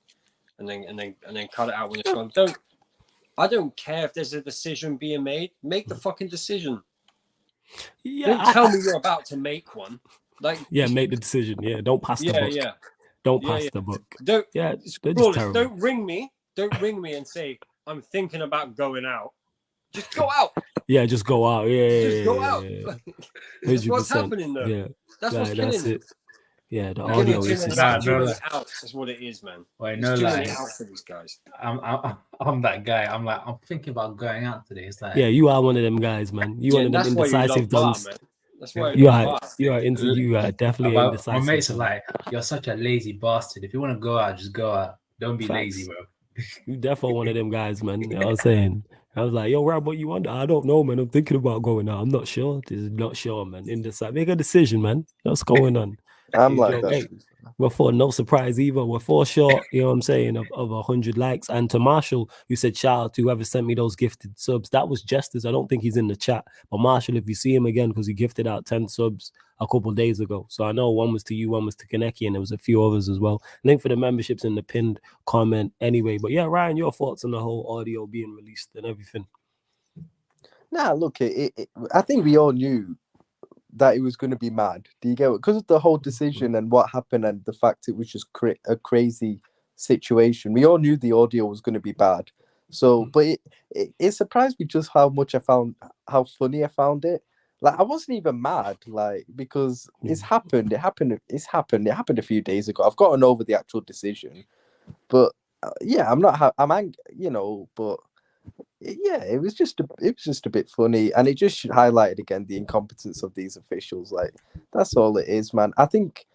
and then cut it out when it's gone. I don't care if there's a decision being made. Make the fucking decision. Yeah, Don't tell me you're about to make one. Like, yeah, make the decision. Yeah, don't pass the book. Yeah. Don't pass the book. Don't. Yeah, they're just Rollers, terrible. don't ring me. Don't ring me and say I'm thinking about going out. Just go out. Yeah, just go out. Yeah, Just go out. Yeah. That's what's 100%. happening though. Yeah, That's what's killing that's me. it. Yeah, the Too audio many is outs. That's what it is, man. Wait, There's no too many lie. outs for these guys. I'm that guy. I'm like, I'm thinking about going out today. It's like, yeah, you are one of them guys, man. You one of them that's why you indecisive love VAR, duns. man. That's why You love are VAR. you are definitely my indecisive. mates are son. like, you're such a lazy bastard. If you want to go out, just go out. Don't be Facts. lazy, bro. You definitely one of them guys, man. You know what I'm saying? I was like, yo, Rob, what you want? I don't know, man. I'm thinking about going out. I'm not sure. This is not sure, man. Indecisive. Make a decision, man. What's going on? I'm like Yo, that. hey, we're for no surprise either. We're for short, you know what I'm saying, of 100 likes. And to Marshall, you said shout out to whoever sent me those gifted subs. That was Justice. I don't think he's in the chat. But Marshall, if you see him again, because he gifted out 10 subs a couple of days ago. So I know one was to you, one was to Kaneki, and there was a few others as well. Link for the memberships in the pinned comment anyway. But yeah, Ryan, your thoughts on the whole audio being released and everything? Nah, look, I think we all knew that it was going to be mad. Do you get it? Because of the whole decision and what happened and the fact it was just a crazy situation. We all knew the audio was going to be bad. So, but it surprised me just how funny I found it. Like, I wasn't even mad, like, because it's happened. It happened a few days ago. I've gotten over the actual decision, but yeah, I'm angry, you know, but yeah, it was just a bit funny, and it just highlighted again the incompetence of these officials. Like, that's all it is, man. I think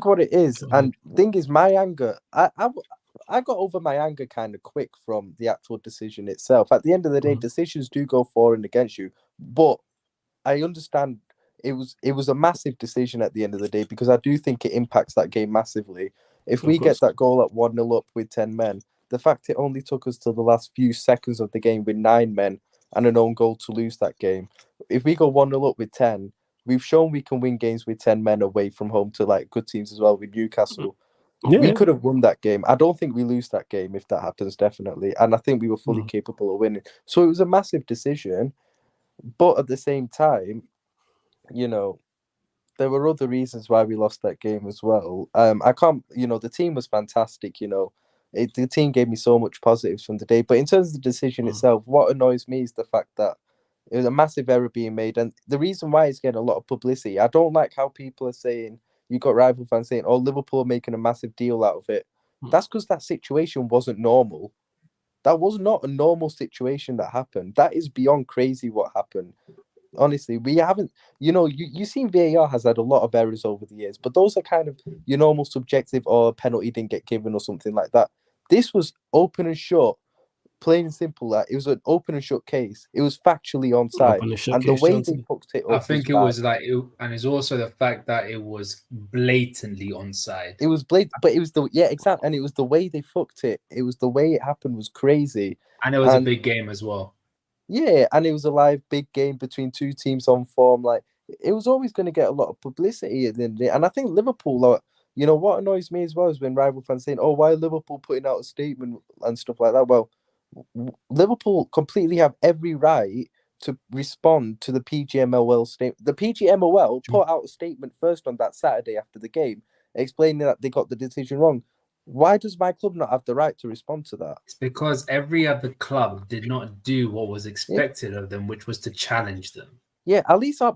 what it is, and thing is, my anger, I got over my anger kind of quick from the actual decision itself. At the end of the day, decisions do go for and against you, but I understand it was a massive decision at the end of the day, because I do think it impacts that game massively. If we get that goal at 1-0 up with 10 men, the fact it only took us to the last few seconds of the game with 9 men and an own goal to lose that game. If we go 1-0 up with 10, we've shown we can win games with 10 men away from home to like good teams as well with Newcastle. Yeah. We could have won that game. I don't think we lose that game if that happens, definitely. And I think we were fully capable of winning. So it was a massive decision. But at the same time, you know, there were other reasons why we lost that game as well. I can't, you know, the team was fantastic, you know. The team gave me so much positives from the day. But in terms of the decision itself, what annoys me is the fact that it was a massive error being made. And the reason why it's getting a lot of publicity, I don't like how people are saying, you got rival fans saying, oh, Liverpool are making a massive deal out of it. That's because that situation wasn't normal. That was not a normal situation that happened. That is beyond crazy what happened. Honestly, we haven't, you know, you've seen VAR has had a lot of errors over the years, but those are kind of your normal subjective, or a penalty didn't get given or something like that. This was open and shut, plain and simple. That it was an open and shut case. It was factually onside, and the way they fucked it up, I think it was like, and it's also the fact that it was blatantly onside. It was blatant, but it was exactly, and it was the way they fucked it. It was the way it happened was crazy, and it was a big game as well. Yeah, and it was a live big game between two teams on form. Like, it was always going to get a lot of publicity at the end of the day. And I think Liverpool, you know, what annoys me as well is when rival fans saying, "Oh, why are Liverpool putting out a statement and stuff like that?" Well, Liverpool completely have every right to respond to the PGMOL statement. The PGMOL put out a statement first on that Saturday after the game, explaining that they got the decision wrong. Why does my club not have the right to respond to that? It's because every other club did not do what was expected of them, which was to challenge them. Yeah, at least, those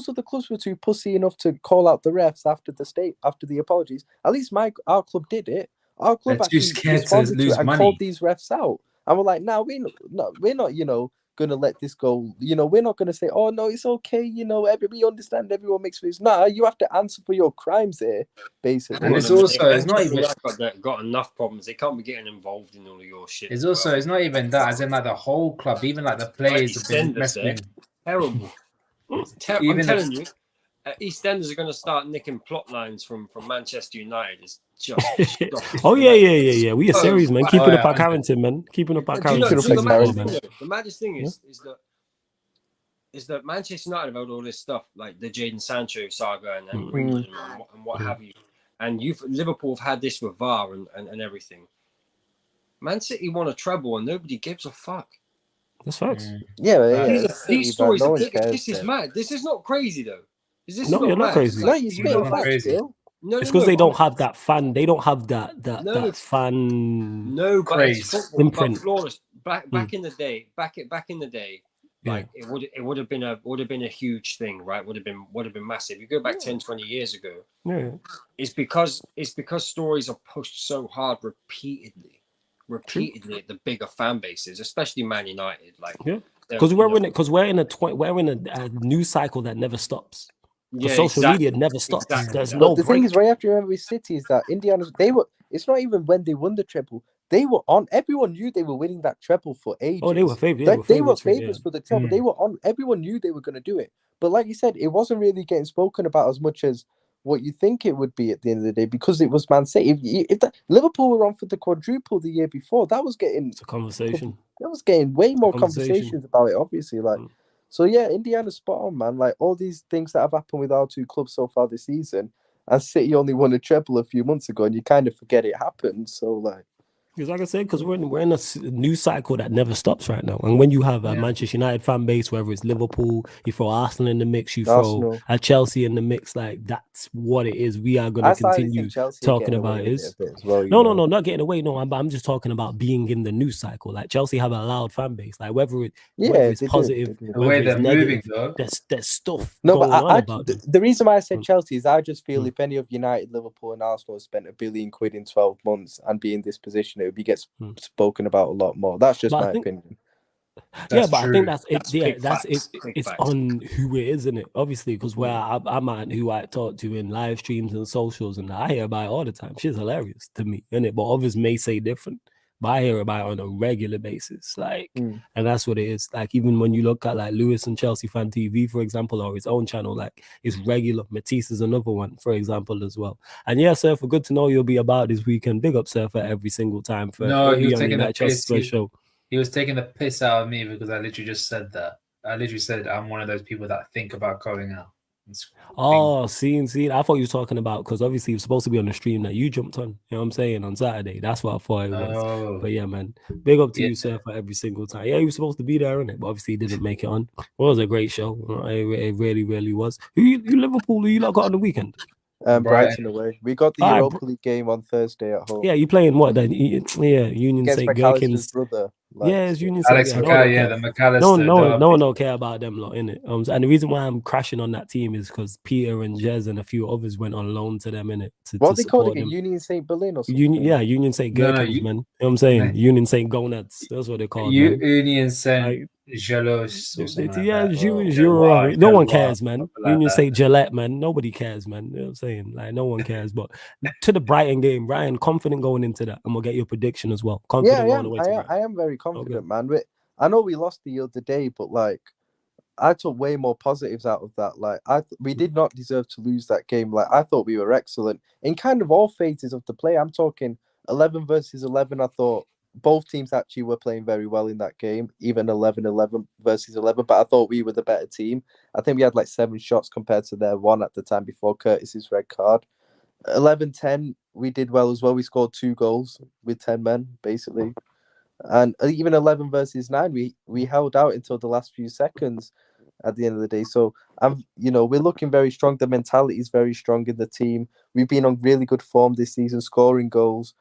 are the clubs who were too pussy enough to call out the refs after the apologies. At least our club did it. Our club actually responded to it and called these refs out. And we're like, we're not, you know, going to let this go. You know, we're not going to say, oh, no, it's okay. You know, we understand everyone makes mistakes. Nah, you have to answer for your crimes here, basically. And it's also, it's not even... got enough problems. They can't be getting involved in all of your shit. It's also, it's not even that, as in like the whole club, even like the players have been messing. Terrible. I'm telling you, EastEnders are going to start nicking plot lines from Manchester United. It's just oh yeah. We a series, man. Keeping up our Carrington, man. Keeping up our Carrington. The maddest thing is that Manchester United have had all this stuff like the Jadon Sancho saga and Greenwood and what have you, and Liverpool have had this with VAR and everything. Man City won a treble and nobody gives a fuck. That's facts. These stories are big. This is mad. This is not crazy though. Is this you're not crazy. No, you're spitting facts, Bill. No, it's because they don't have that fan. They don't have that fan. No, craze. But flawless. Back in the day, like it would have been a huge thing, right? Would have been massive. You go back 10, 20 years ago. Yeah. It's because stories are pushed so hard repeatedly at the bigger fan bases, especially Man United. Like, because we're in a news cycle that never stops. The social media never stops. There's no. The thing is, what you have to remember with City is that Indiana's it's not even when they won the treble. They were on. Everyone knew they were winning that treble for ages. Oh, they were favourites. They were favourites for the treble. They were on. Everyone knew they were going to do it. But like you said, it wasn't really getting spoken about as much as what you think it would be at the end of the day, because it was Man City. If Liverpool were on for the quadruple the year before, that was getting It's a conversation. That was getting way more Conversation. conversations about it, obviously. Like, so yeah, Indiana's spot on, man. Like all these things that have happened with our two clubs so far this season, and City only won a treble a few months ago, and you kind of forget it happened. So like. Because like I said, because we're in a news cycle that never stops right now. And when you have a Manchester United fan base, whether it's Liverpool, you throw Arsenal in the mix, you throw a Chelsea in the mix, like that's what it is. We are going to continue talking about it. As well, no, not getting away. No, I'm just talking about being in the news cycle. Like Chelsea have a loud fan base. Like whether it's positive, whether it's negative, there's stuff going on about them. The reason why I said Chelsea is I just feel if any of United, Liverpool, and Arsenal spent £1 billion in 12 months and be in this position, it would be spoken about a lot more. That's just my opinion. But I think it's on who it is, isn't it? Obviously, because where I'm at, who I talk to in live streams and socials, and I hear about it all the time. She's hilarious to me, isn't it? But others may say different. But I hear about it on a regular basis, like, and that's what it is. Like, even when you look at like Lewis and Chelsea Fan TV, for example, or his own channel, like, it's regular. Matisse is another one, for example, as well. And yeah, sir, for good to know you'll be about this weekend. Big up, sir, for every single time. For he was taking the piss. He was taking the piss out of me because I literally just said that. I literally said I'm one of those people that think about going out. See. I thought you were talking about, because obviously you're supposed to be on the stream that you jumped on. You know what I'm saying, on Saturday. That's what I thought it was. But yeah, man, big up to you, sir, for every single time. Yeah, you were supposed to be there, innit? But obviously you didn't make it on. It was a great show. It really, really was. Who you Liverpool? Who you lot got on the weekend? Brighton away. We got the Europa League game on Thursday at home. Yeah, you playing what then? Union St. Gherkin's brother. It's Union Alex St. McAllister, the McAllister. No one don't care about them lot, innit? And the reason why I'm crashing on that team is because Peter and Jez and a few others went on loan to them, innit? What they call it? Union St. Berlin or something? Union St. Gherkins, man. You know what I'm saying? Union St. Gonads. That's what they call it. Union St. Jealous. No one cares, man. Union St. Gillette, man. Nobody cares, man. You know what I'm saying? Like, no one cares. But to the Brighton game, Ryan, confident going into that, and we'll get your prediction as well. Confident going away to Brighton. I am very confident, man. I know we lost the other day, but like, I took way more positives out of that. Like, we did not deserve to lose that game. Like, I thought we were excellent in kind of all phases of the play. I'm talking 11 versus 11. I thought both teams actually were playing very well in that game, even 11-11 versus 11. But I thought we were the better team. I think we had like 7 shots compared to their 1 at the time before Curtis's red card. 11-10, we did well as well. We scored 2 goals with 10 men, basically. And even 11 versus 9, we held out until the last few seconds at the end of the day. So we're looking very strong. The mentality is very strong in the team. We've been on really good form this season, scoring goals.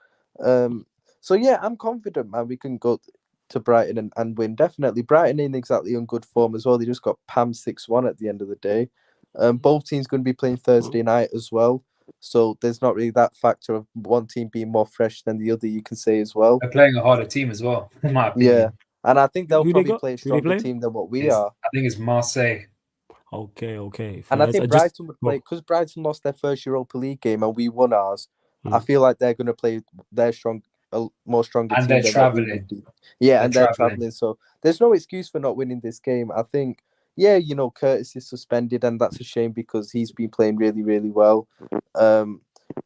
So yeah, I'm confident, man. We can go to Brighton and win. Definitely. Brighton ain't exactly on good form as well. They just got Pam 6-1 at the end of the day. Both teams going to be playing Thursday night as well. So there's not really that factor of one team being more fresh than the other, you can say as well. They're playing a harder team as well, in my opinion. Yeah, and I think they'll probably play a stronger team than what we are. I think it's Marseille. Okay. And I think Brighton would play, because Brighton lost their first Europa League game and we won ours. I feel like they're going to play their more stronger and team. They're traveling. They're traveling. So there's no excuse for not winning this game. I think, Curtis is suspended, and that's a shame because he's been playing really, really well.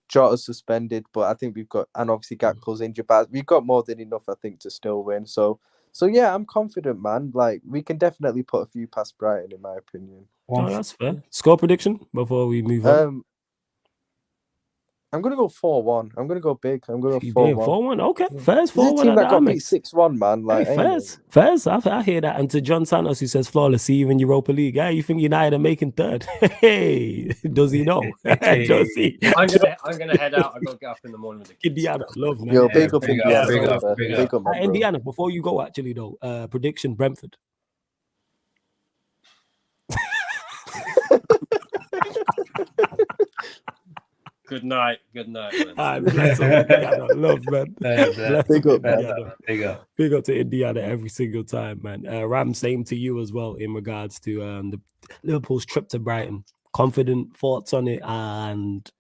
Jota's suspended, but I think and obviously Gakpo's injured, but we've got more than enough, I think, to still win. So yeah, I'm confident, man. Like, we can definitely put a few past Brighton, in my opinion. That's fair. Score prediction before we move on. I'm going to go 4-1. I'm going to go big. I'm going to go 4-1. 4-1, okay. Fairs, 4-1. Team that got beat 6-1, man. Like, Fairs. I hear that. And to John Santos, who says flawless, see you in Europa League. Yeah, you think United are making 3rd? Hey, does he know? Does he? I'm gonna head out. I got to get up in the morning with the kids. Indiana, love, man. Yo, big up Indiana. Big up, man, Indiana, before you go, actually, though, prediction, Brentford. Good night, man. Love, man. Big up to Indiana every single time, man. Ram, same to you as well in regards to the Liverpool's trip to Brighton. Confident thoughts on it and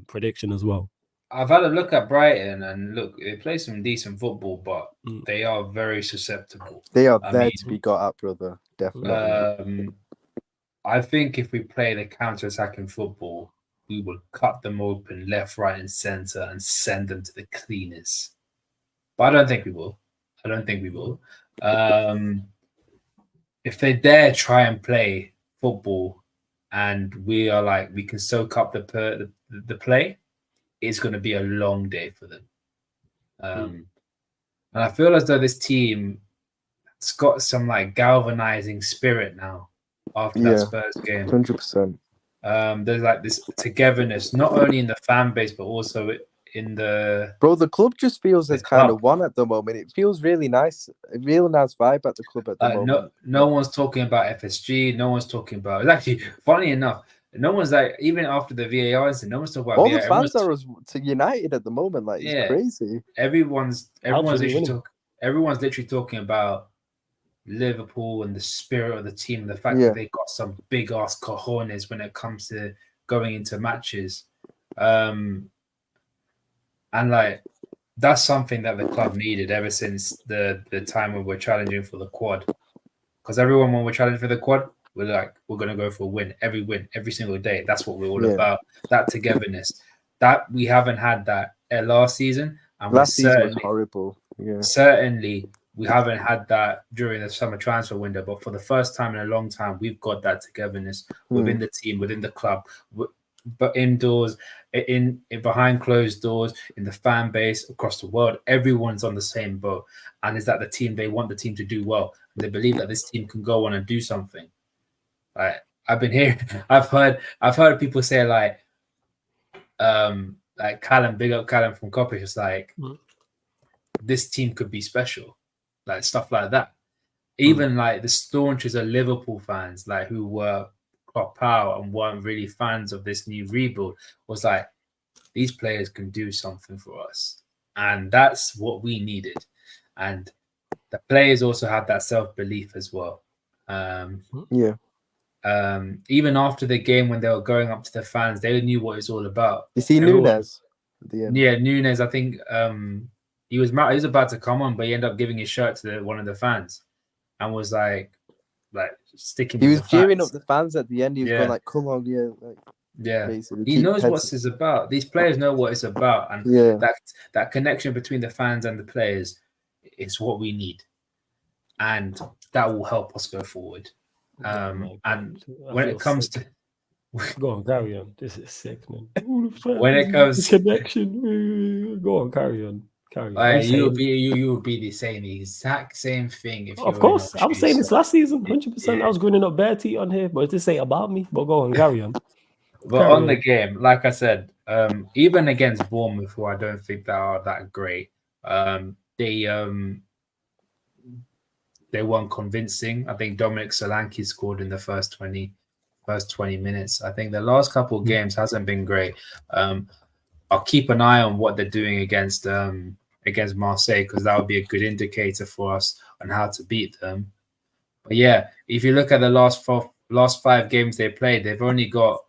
prediction as well. I've had a look at Brighton, and look, they play some decent football, but they are very susceptible. They are to be got at, brother. Definitely. I think if we play the counter-attacking football, we will cut them open left, right, and center and send them to the cleaners. But I don't think we will. If they dare try and play football and we are like, we can soak up the play, it's going to be a long day for them. And I feel as though this team has got some like galvanizing spirit now after that Spurs game. 100%. There's like this togetherness, not only in the fan base, but also in the... Bro, the club just feels as kind of one at the moment. It feels really nice, a real nice vibe at the club at the moment. No one's talking about FSG. No one's talking about... It's actually, funny enough, no one's like, even after the VAR incident, no one's talking about all VAR. the fans are to United at the moment. Like, it's crazy. Everyone's literally talking about Liverpool and the spirit of the team, and the fact that they got some big ass cojones when it comes to going into matches. And like, that's something that the club needed ever since the time when we're challenging for the quad. Because everyone, when we're challenging for the quad, we're like, we're going to go for a win, every single day. That's what we're all about. That togetherness. That we haven't had that last season. And last season was horrible. Certainly, we haven't had that during the summer transfer window. But for the first time in a long time, we've got that togetherness within the team, within the club. But indoors, in behind closed doors, in the fan base across the world, everyone's on the same boat. And is that the team? They want the team to do well. They believe that this team can go on and do something. I've been hearing, I've heard people say like Callum, big up Callum from Coppish, it's like this team could be special, like stuff like that. Even like the staunchest of Liverpool fans, like who were Klopp out and weren't really fans of this new rebuild, was like, these players can do something for us, and that's what we needed. And the players also had that self-belief as well. Even after the game, when they were going up to the fans, they knew what it's all about. You see Nunes at the end. Yeah, Nunes, I think he was about to come on, but he ended up giving his shirt to one of the fans and was like sticking. He was cheering up the fans at the end. He was going like, "Come on, He knows what this is about. These players know what it's about, and that connection between the fans and the players is what we need, and that will help us go forward. And when it comes to go on, carry on. This is sick, man. When it comes to connection, go on, carry on. You will be the exact same thing. If of course, I was saying this last season, 100%. I was grinning up bare teeth on here, but this ain't about me. But go on, carry on. But on the game, like I said, even against Bournemouth, who I don't think they are that great, they weren't convincing. I think Dominic Solanke scored in the first 20 minutes. I think the last couple of games hasn't been great. I'll keep an eye on what they're doing against Marseille, because that would be a good indicator for us on how to beat them. But yeah, if you look at the last 5 games they played, they've only got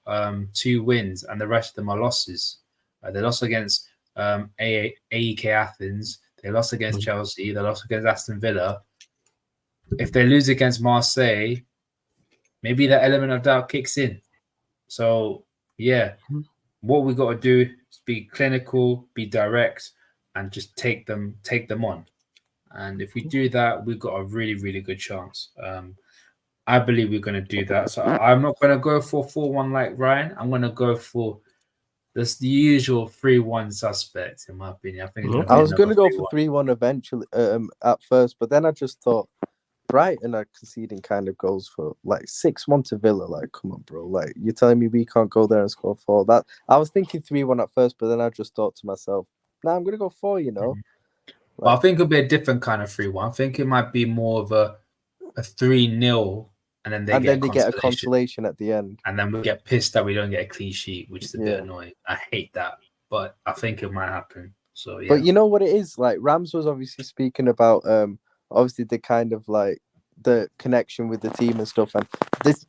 2 wins, and the rest of them are losses. They lost against AEK Athens. They lost against Chelsea. They lost against Aston Villa. If they lose against Marseille, maybe that element of doubt kicks in. So yeah, what we got to do is be clinical, be direct, and just take them on. And if we do that, we've got a really, really good chance. I believe we're going to do that. So I'm not going to go for 4-1 like Ryan. I'm going to go for the usual 3-1 suspect, in my opinion. I was going to go for 3-1 eventually at first, but then I just thought Brighton are conceding kind of goals for like 6-1 to Villa. Like, come on, bro. Like, you're telling me we can't go there and score 4? That I was thinking 3-1 at first, but then I just thought to myself, I'm going to go 4, you know. Well, I think it'll be a different kind of 3-1. I think it might be more of a 3-0, and then they get a consolation at the end. And then we get pissed that we don't get a clean sheet, which is a bit annoying. I hate that, but I think it might happen. So yeah. But you know what it is? Like, Rams was obviously speaking about obviously the kind of like the connection with the team and stuff, and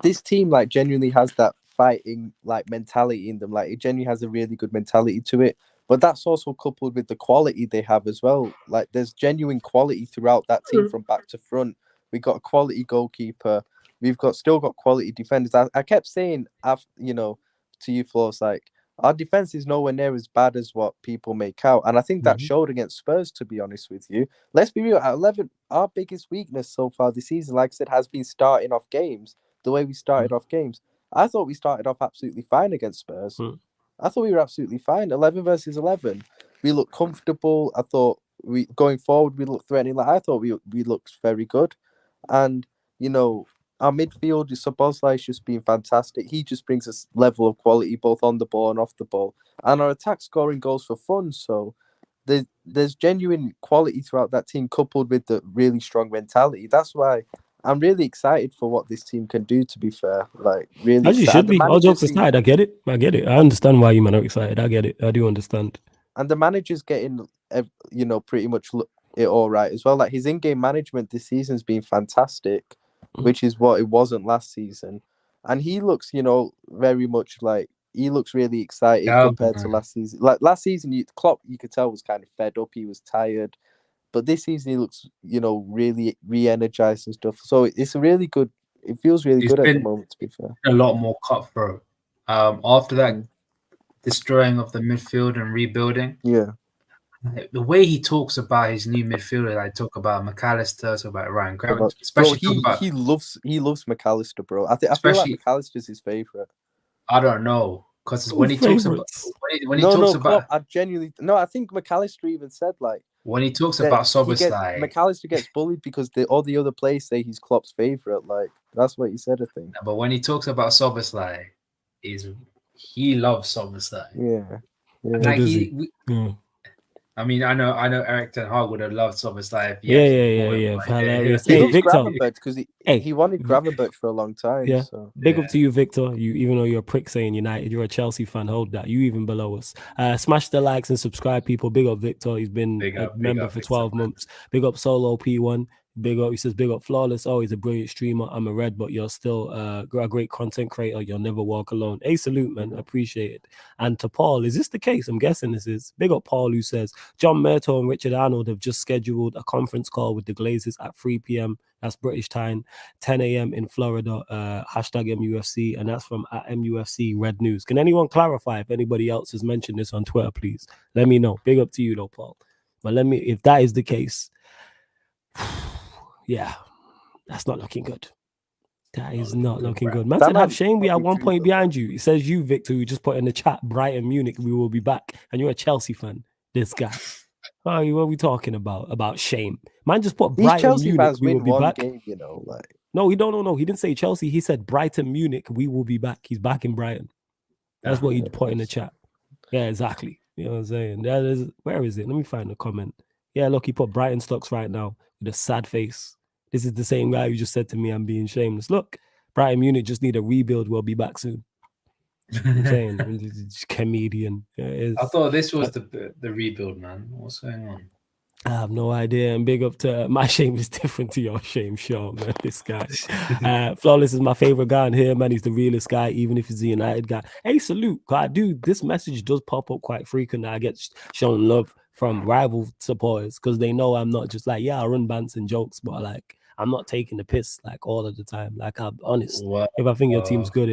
this team like genuinely has that fighting like mentality in them. Like, it genuinely has a really good mentality to it. But that's also coupled with the quality they have as well. Like, there's genuine quality throughout that team from back to front. We got a quality goalkeeper. We've still got quality defenders. I kept saying, to you, Flo's, like, our defense is nowhere near as bad as what people make out. And I think that showed against Spurs, to be honest with you. Let's be real, at 11, our biggest weakness so far this season, like I said, has been starting off games, the way we started off games. I thought we started off absolutely fine against Spurs. I thought we were absolutely fine. 11 versus 11. We looked comfortable. I thought going forward, we looked threatening. Like I thought we looked very good. And, you know, our midfield, Szoboszlai's just been fantastic. He just brings us level of quality both on the ball and off the ball. And our attack scoring goals for fun. So there's genuine quality throughout that team, coupled with the really strong mentality. That's why I'm really excited for what this team can do, to be fair. Like, really As you should be. All jokes aside, I get it. I understand why you men are excited. I get it. I do understand. And the manager's getting, you know, pretty much it all right as well. Like, his in-game management this season's been fantastic, which is what it wasn't last season. And he looks, you know, very much like, he looks really excited compared to last season. Like, last season, Klopp, you could tell, was kind of fed up. He was tired. But this season, he looks, you know, really re-energized and stuff. So it's a really good, it feels really good at the moment, to be fair. A lot more cutthroat. After that destroying of the midfield and rebuilding. Yeah. The way he talks about his new midfielder, like talk about McAllister, talk about Ryan Gravenberch, especially he loves McAllister, bro. I feel like McAllister's his favorite. I don't know, because when he talks about Klopp, I genuinely I think McAllister even said, like, when he talks about Szoboszlai, McAllister gets bullied because all the other players say he's Klopp's favorite. Like, that's what he said, I think. But when he talks about Szoboszlai, he loves Szoboszlai. Yeah. Like I mean, I know Eric Ten Hag would have loved Szoboszlai. Yeah. Hilarious. Hey, Victor, because he wanted Gravenberch for a long time. Yeah. So. Big up to you, Victor. You, even though you're a prick saying United, you're a Chelsea fan. Hold that. You even below us. Smash the likes and subscribe, people. Big up Victor. He's been a member for 12 months. Big up Solo P1. Big up. He says, big up Flawless. Oh, he's a brilliant streamer. I'm a red, but you're still a great content creator. You'll never walk alone. Hey, salute, man. Appreciate it. And to Paul, is this the case? I'm guessing this is. Big up Paul, who says, John Murto and Richard Arnold have just scheduled a conference call with the Glazers at 3 p.m. That's British time, 10 a.m. in Florida, hashtag MUFC, and that's from at MUFC Red News. Can anyone clarify if anybody else has mentioned this on Twitter, please? Let me know. Big up to you, though, Paul. But if that is the case, yeah, that's not looking good. That is not looking good. Man said, have Shane, we are 1 point behind you. It says you, Victor, who just put in the chat, Brighton, Munich, we will be back. And you're a Chelsea fan, this guy. Oh, what are we talking about? About shame. Man just put Brighton, Chelsea Munich, fans we will win be one back. game, you know, like. No, he didn't say Chelsea. He said Brighton, Munich, we will be back. He's back in Brighton. That's what he put in the chat. Yeah, exactly. You know what I'm saying? Where is it? Let me find the comment. Yeah, look, he put Brighton stocks right now with a sad face. This is the same guy who just said to me, I'm being shameless. Look, Brighton Munich just need a rebuild. We'll be back soon. I'm saying, comedian. I thought this was the rebuild, man. What's going on? I have no idea. And big up to my shame is different to your shame, Sean, man. This guy. Flawless is my favorite guy in here, man. He's the realest guy, even if he's a United guy. Hey, salute. This message does pop up quite frequently. I get shown love from rival supporters because they know I'm not just like, yeah, I run bants and jokes, but like, I'm not taking the piss like all of the time. Like, I'm honest. If I think your team's good,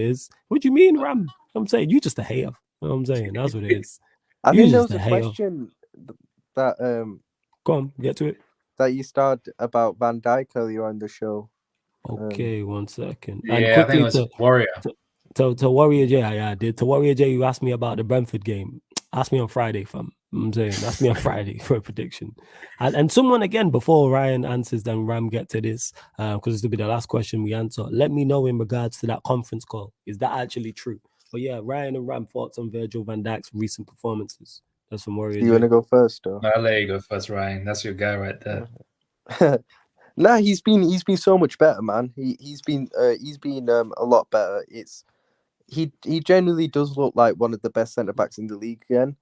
what do you mean, Ram? I'm saying you just a hater. You know what I'm saying? That's what it is. I think there was a question that go on, get to it. That you started about Van Dijk earlier on the show. Okay, 1 second. Yeah, and I think it was Warrior. To Warrior J, I did. To Warrior J, you asked me about the Brentford game. Ask me on Friday, fam. I'm saying, ask me on Friday for a prediction. And someone, again, before Ryan answers, then Ram get to this, because this will be the last question we answer. Let me know in regards to that conference call. Is that actually true? But yeah, Ryan and Ram thoughts on Virgil van Dijk's recent performances. That's from Warrior J. You want to go first, or? I'll let you go first, Ryan. That's your guy right there. Nah, he's been so much better, man. He's been a lot better. He genuinely does look like one of the best centre backs in the league again.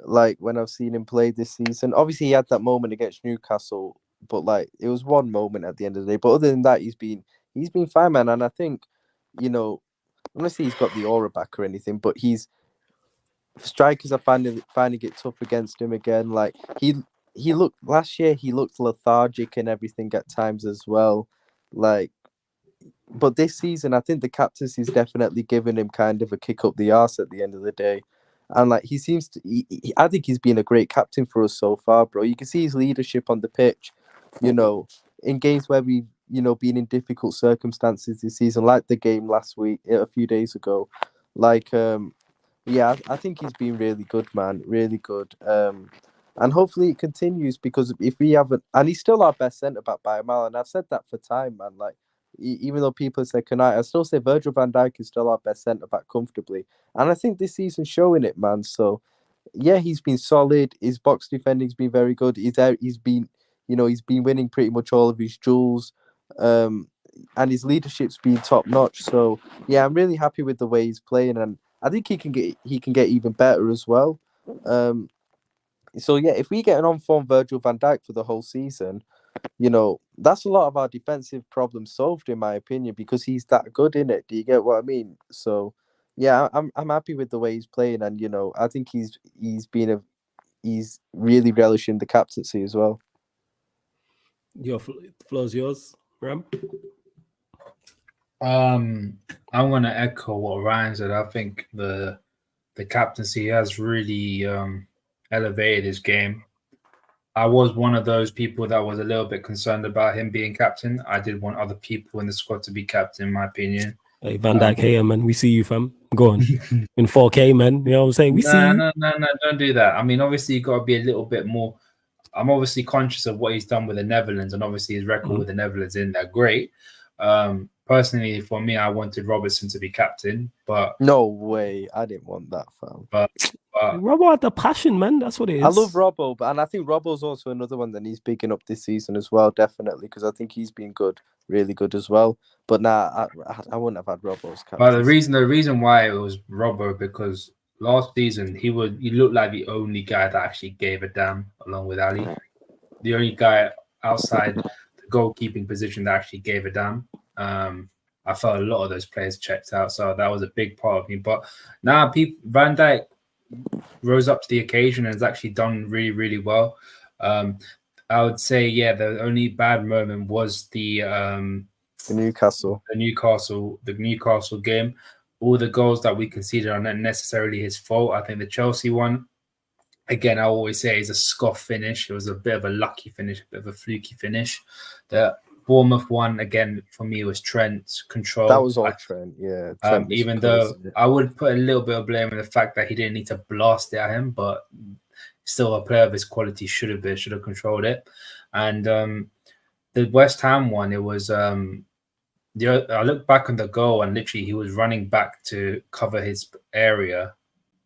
Like when I've seen him play this season. Obviously, he had that moment against Newcastle, but like it was one moment at the end of the day. But other than that, he's been fine, man. And I think, you know, I'm not saying he's got the aura back or anything, but strikers are finding it tough against him again. Like he looked last year, he looked lethargic and everything at times as well. Like, but this season, I think the captaincy's definitely given him kind of a kick up the arse at the end of the day. And like he seems to, I think he's been a great captain for us so far, bro. You can see his leadership on the pitch, you know, in games where we've, you know, been in difficult circumstances this season, like the game last week, a few days ago. Like, yeah, I think he's been really good, man, really good. And hopefully it continues, because if we haven't, and he's still our best centre back by a mile, and I've said that for time, man. Like, even though people say Kanai, I still say Virgil van Dijk is still our best centre back comfortably, and I think this season's showing it, man. So, yeah, he's been solid. His box defending's been very good. He's been, you know, he's been winning pretty much all of his duels, and his leadership's been top notch. So, yeah, I'm really happy with the way he's playing, and I think he can get even better as well. So yeah, if we get an on-form Virgil van Dijk for the whole season, you know, that's a lot of our defensive problems solved, in my opinion, because he's that good in it. Do you get what I mean? So yeah, I'm happy with the way he's playing, and you know, I think he's really relishing the captaincy as well. Your floor's yours, Ram. I'm gonna echo what Ryan said. I think the captaincy has really elevated his game. I was one of those people that was a little bit concerned about him being captain. I did want other people in the squad to be captain, in my opinion. Hey, Van Dijk, hey, man, we see you, fam. Go on. In 4K, man. You know what I'm saying? We see you. No, don't do that. I mean, obviously, you got to be a little bit more. I'm obviously conscious of what he's done with the Netherlands, and obviously his record with the Netherlands in there. Great. Personally, for me, I wanted Robertson to be captain, but no way, I didn't want that, fam. But Robbo had the passion, man. That's what it is. I love Robbo, and I think Robbo's also another one that he's picking up this season as well, definitely, because I think he's been good, really good as well. But nah, I wouldn't have had Robbo's captain. But the reason why it was Robbo, because last season he looked like the only guy that actually gave a damn, along with Ali, the only guy outside the goalkeeping position that actually gave a damn. I felt a lot of those players checked out, so that was a big part of me. But now, Van Dijk rose up to the occasion and has actually done really, really well. I would say, yeah, the only bad moment was the Newcastle game. All the goals that we conceded are not necessarily his fault. I think the Chelsea one, again, I always say, is a scoff finish. It was a bit of a lucky finish, a bit of a fluky finish. The Bournemouth one, again, for me, was Trent's control. That was all Trent, yeah. Trent even though I would put a little bit of blame on the fact that he didn't need to blast it at him, but still, a player of his quality should have controlled it. And the West Ham one, it was I looked back on the goal, and literally he was running back to cover his area,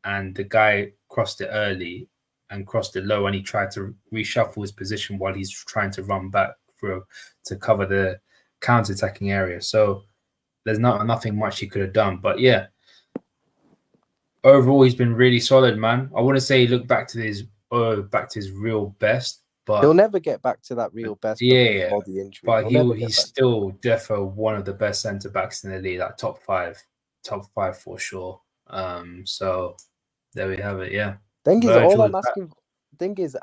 and the guy crossed it early and crossed it low, and he tried to reshuffle his position while he's trying to run back through to cover the counter-attacking area. So there's nothing much he could have done. But yeah, overall he's been really solid, man. I wouldn't say he looked back to his real best, but he'll never get back to that real best. Yeah, all the injury. But he's still definitely one of the best centre backs in the league, like top five for sure. So there we have it. Yeah. Thing is,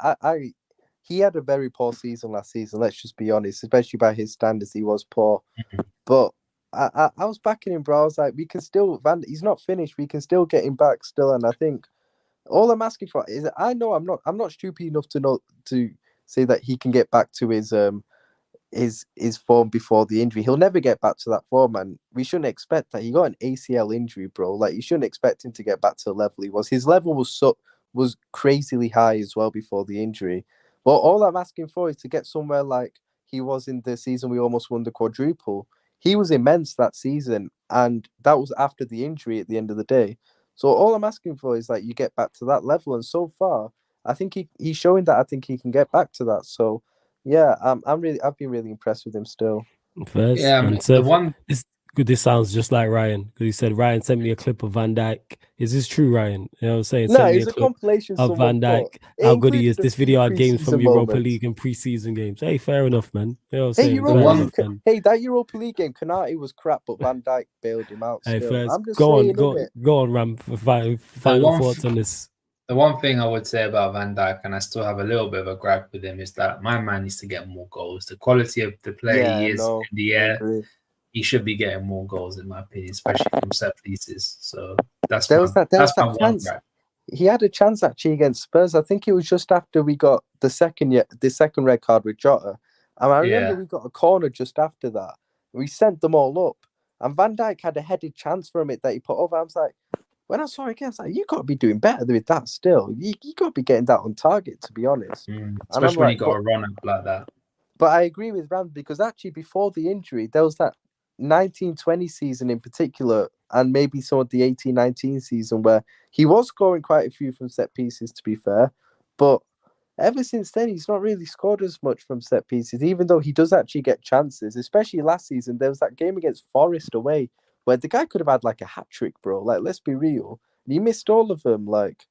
he had a very poor season last season. Let's just be honest, especially by his standards, he was poor. But I was backing him, bro. I was like, we can still. He's not finished. We can still get him back still. And I think all I'm asking for is, I know I'm not stupid enough to say that he can get back to his form before the injury. He'll never get back to that form, and we shouldn't expect that. He got an ACL injury, bro. Like, you shouldn't expect him to get back to the level he was. His level was crazily high as well before the injury. But all I'm asking for is to get somewhere like he was in the season we almost won the quadruple. He was immense that season, and that was after the injury at the end of the day. So all I'm asking for is that you get back to that level, and so far, I think he's showing that. I think he can get back to that. So yeah, I've been really impressed with him still. First, yeah, this sounds just like Ryan, because he said Ryan sent me a clip of Van Dijk. Is this true, Ryan? You know what I'm saying? No, it's a compilation of Van Dijk. How good he is. This video had games from Europa League and preseason games. Hey, fair enough, man. You know what I'm saying? That Europa League game, Kanate was crap, but Van Dijk bailed him out. Hey, first, go on, Ram. Final thoughts on this. The one thing I would say about Van Dijk, and I still have a little bit of a gripe with him, is that my man needs to get more goals. The quality of the player he is in the air, he should be getting more goals, in my opinion, especially from set pieces. So that's my one gripe. He had a chance actually against Spurs. I think it was just after we got the second red card with Jota. And I remember we got a corner just after that. We sent them all up. And Van Dijk had a headed chance from it that he put over. I was like, when I saw it again, I was like, you got to be doing better with that still. You got to be getting that on target, to be honest. Especially when you got a run up like that. But I agree with Ram because actually before the injury, there was that 1920 season in particular, and maybe some of the 18-19 season where he was scoring quite a few from set pieces, to be fair. But ever since then, he's not really scored as much from set pieces, even though he does actually get chances. Especially last season, there was that game against Forest away where the guy could have had like a hat trick, bro. Like, let's be real. And he missed all of them. Like,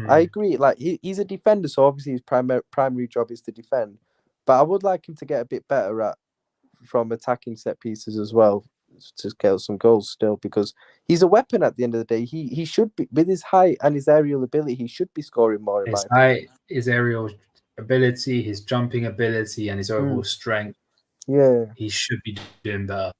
I agree. Like, he's a defender, so obviously his primary job is to defend. But I would like him to get a bit better from attacking set pieces as well, to get some goals still, because he's a weapon at the end of the day. He should be, with his height and his aerial ability, he should be scoring more. His height, his aerial ability, his jumping ability, and his overall strength. Yeah, he should be doing better.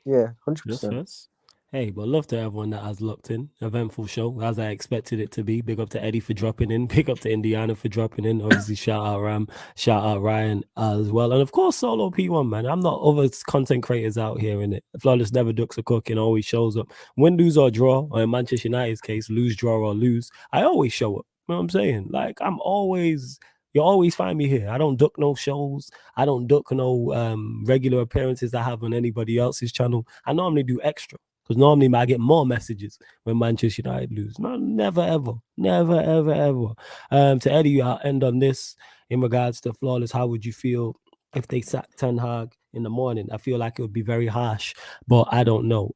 Yeah, 100%. Hey, but love to everyone that has looked in. Eventful show, as I expected it to be. Big up to Eddie for dropping in. Big up to Indiana for dropping in. Obviously, shout out Ram. Shout out Ryan as well. And of course, Solo P1, man. I'm not other content creators out here, innit? Flawless never ducks a cook and always shows up. Win, lose, or draw, or in Manchester United's case, lose, draw, or lose, I always show up. You know what I'm saying? Like, you always find me here. I don't duck no shows. I don't duck no regular appearances I have on anybody else's channel. I normally do extra. Because normally I get more messages when Manchester United lose. No, never, ever. Never, ever, ever. To Eddie, I'll end on this in regards to Flawless. How would you feel if they sacked Ten Hag in the morning? I feel like it would be very harsh, but I don't know.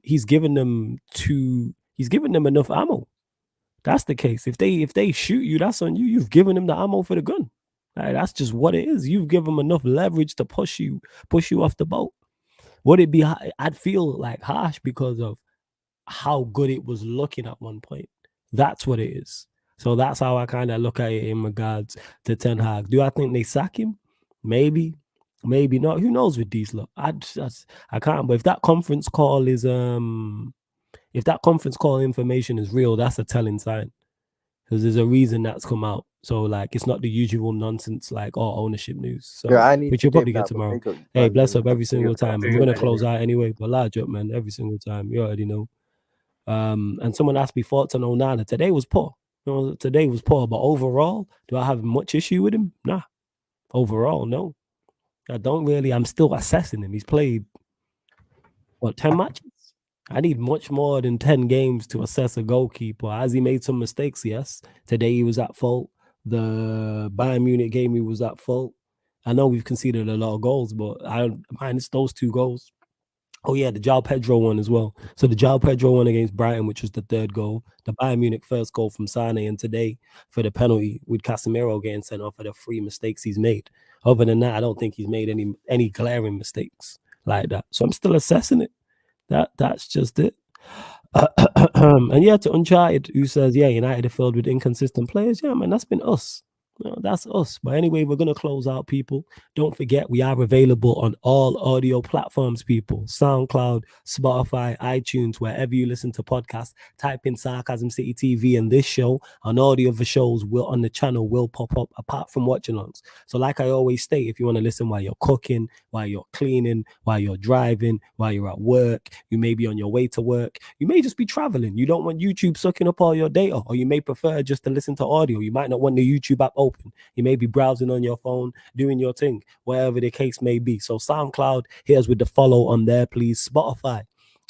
He's given them enough ammo. That's the case. If they shoot you, that's on you. You've given them the ammo for the gun. Right, that's just what it is. You've given them enough leverage to push you off the boat. Would it be? I'd feel like harsh because of how good it was looking at one point. That's what it is. So that's how I kind of look at it in regards to Ten Hag. Do I think they sack him? Maybe, maybe not. Who knows with these lot? I can't. But if that conference call is if that conference call information is real, that's a telling sign. Because there's a reason that's come out. So, like, it's not the usual nonsense, like, ownership news. So, yeah, which you'll probably get tomorrow. Hey, bless up every single time. We're going to close out anyway, but large up, man, every single time. You already know. And someone asked me thoughts on Onana. Today was poor. Today was poor. But overall, do I have much issue with him? Nah. Overall, no. I don't really. I'm still assessing him. He's played, 10 matches? I need much more than 10 games to assess a goalkeeper. Has he made some mistakes? Yes. Today he was at fault. The Bayern Munich game, he was at fault. I know we've conceded a lot of goals, but minus those 2 goals. Oh, yeah, the João Pedro one as well. So the João Pedro one against Brighton, which was the 3rd goal. The Bayern Munich first goal from Sane. And today for the penalty with Casemiro getting sent off for the 3 mistakes he's made. Other than that, I don't think he's made any glaring mistakes like that. So I'm still assessing it. That's just it. And yeah, to Uncharted, who says, yeah, United are filled with inconsistent players. Yeah, man, that's been us. That's us. But anyway, we're going to close out, people. Don't forget, we are available on all audio platforms, people. SoundCloud, Spotify, iTunes, wherever you listen to podcasts. Type in Sarcasm City TV and this show, and all the other shows on the channel will pop up, apart from watching alongs. So like I always state, if you want to listen while you're cooking, while you're cleaning, while you're driving, while you're at work, you may be on your way to work, you may just be traveling. You don't want YouTube sucking up all your data, or you may prefer just to listen to audio. You might not want the YouTube app open. You may be browsing on your phone, doing your thing, wherever the case may be. So SoundCloud, here's with the follow on there, please. Spotify,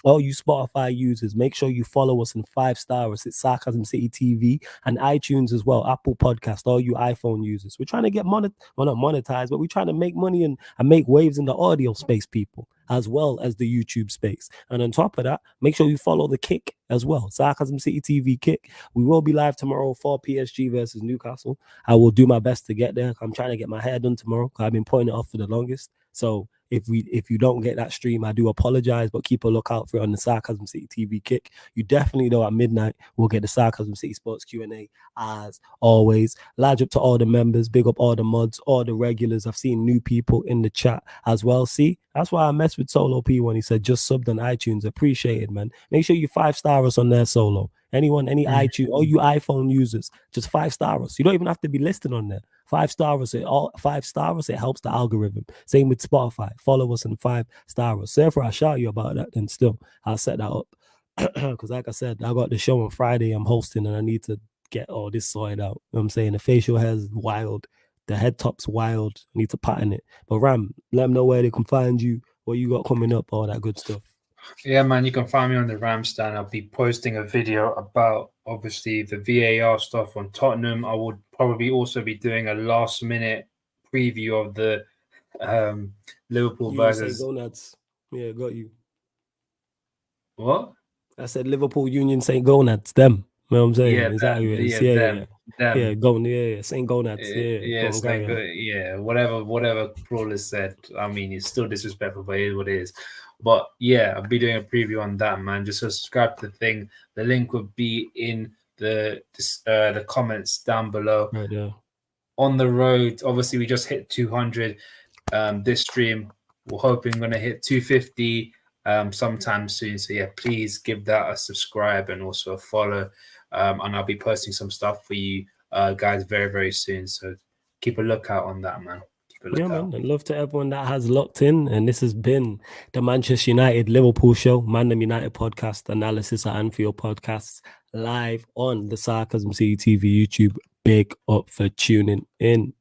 all you Spotify users, make sure you follow us and 5-star us. It's Sarcasm City TV, and iTunes as well, Apple Podcast, all you iPhone users. We're trying to get not monetized, but we're trying to make money and make waves in the audio space, people, as well as the YouTube space. And on top of that, make sure you follow the Kick as well, Sarcasm City TV Kick. We will be live tomorrow for PSG versus Newcastle. I will do my best to get there. I'm trying to get my hair done tomorrow because I've been putting it off for the longest. So if you don't get that stream, I do apologize, but keep a lookout for it on the Sarcasm City TV Kick. You definitely know at midnight we'll get the Sarcasm City Sports Q&A as always. Large up to all the members, big up all the mods, all the regulars. I've seen new people in the chat as well. See, that's why I messed with Solo P when he said just subbed on iTunes. Appreciate it, man. Make sure you 5-star us on there, Solo. Anyone, any iTunes, all you iPhone users, just 5-star us. You don't even have to be listed on there. 5-star us. 5-star us. It helps the algorithm. Same with Spotify. Follow us and 5-star us. Therefore, I shout you about that. And still, I'll set that up because, like I said, I got the show on Friday. I'm hosting, and I need to get all this sorted out. You know what I'm saying? The facial hair's wild. The head top's wild. I need to pattern it. But Ram, let them know where they can find you, what you got coming up, all that good stuff. Yeah, man, you can find me on the Ram stand. I'll be posting a video about obviously the VAR stuff on Tottenham. I would probably also be doing a last minute preview of the Liverpool versus Gonads. Yeah, got you. What? I said Liverpool Union St. Gonads. Them. You know what I'm saying? Yeah, Is that who it is? them, Yeah. them. Yeah, St. Gonads. Yeah, whatever Crawler said. I mean, it's still disrespectful, but it is what it is. But yeah, I'll be doing a preview on that, man. Just subscribe to the thing. The link would be in the comments down below. Right, yeah. On the road, obviously, we just hit 200 this stream. We're hoping we're going to hit 250 sometime soon. So yeah, please give that a subscribe and also a follow. And I'll be posting some stuff for you guys very, very soon. So keep a lookout on that, man. Yeah, man. And love to everyone that has locked in. And this has been the Manchester United Liverpool show, Mandem United podcast, analysis at Anfield podcasts, live on the Sarcasm CTV YouTube. Big up for tuning in.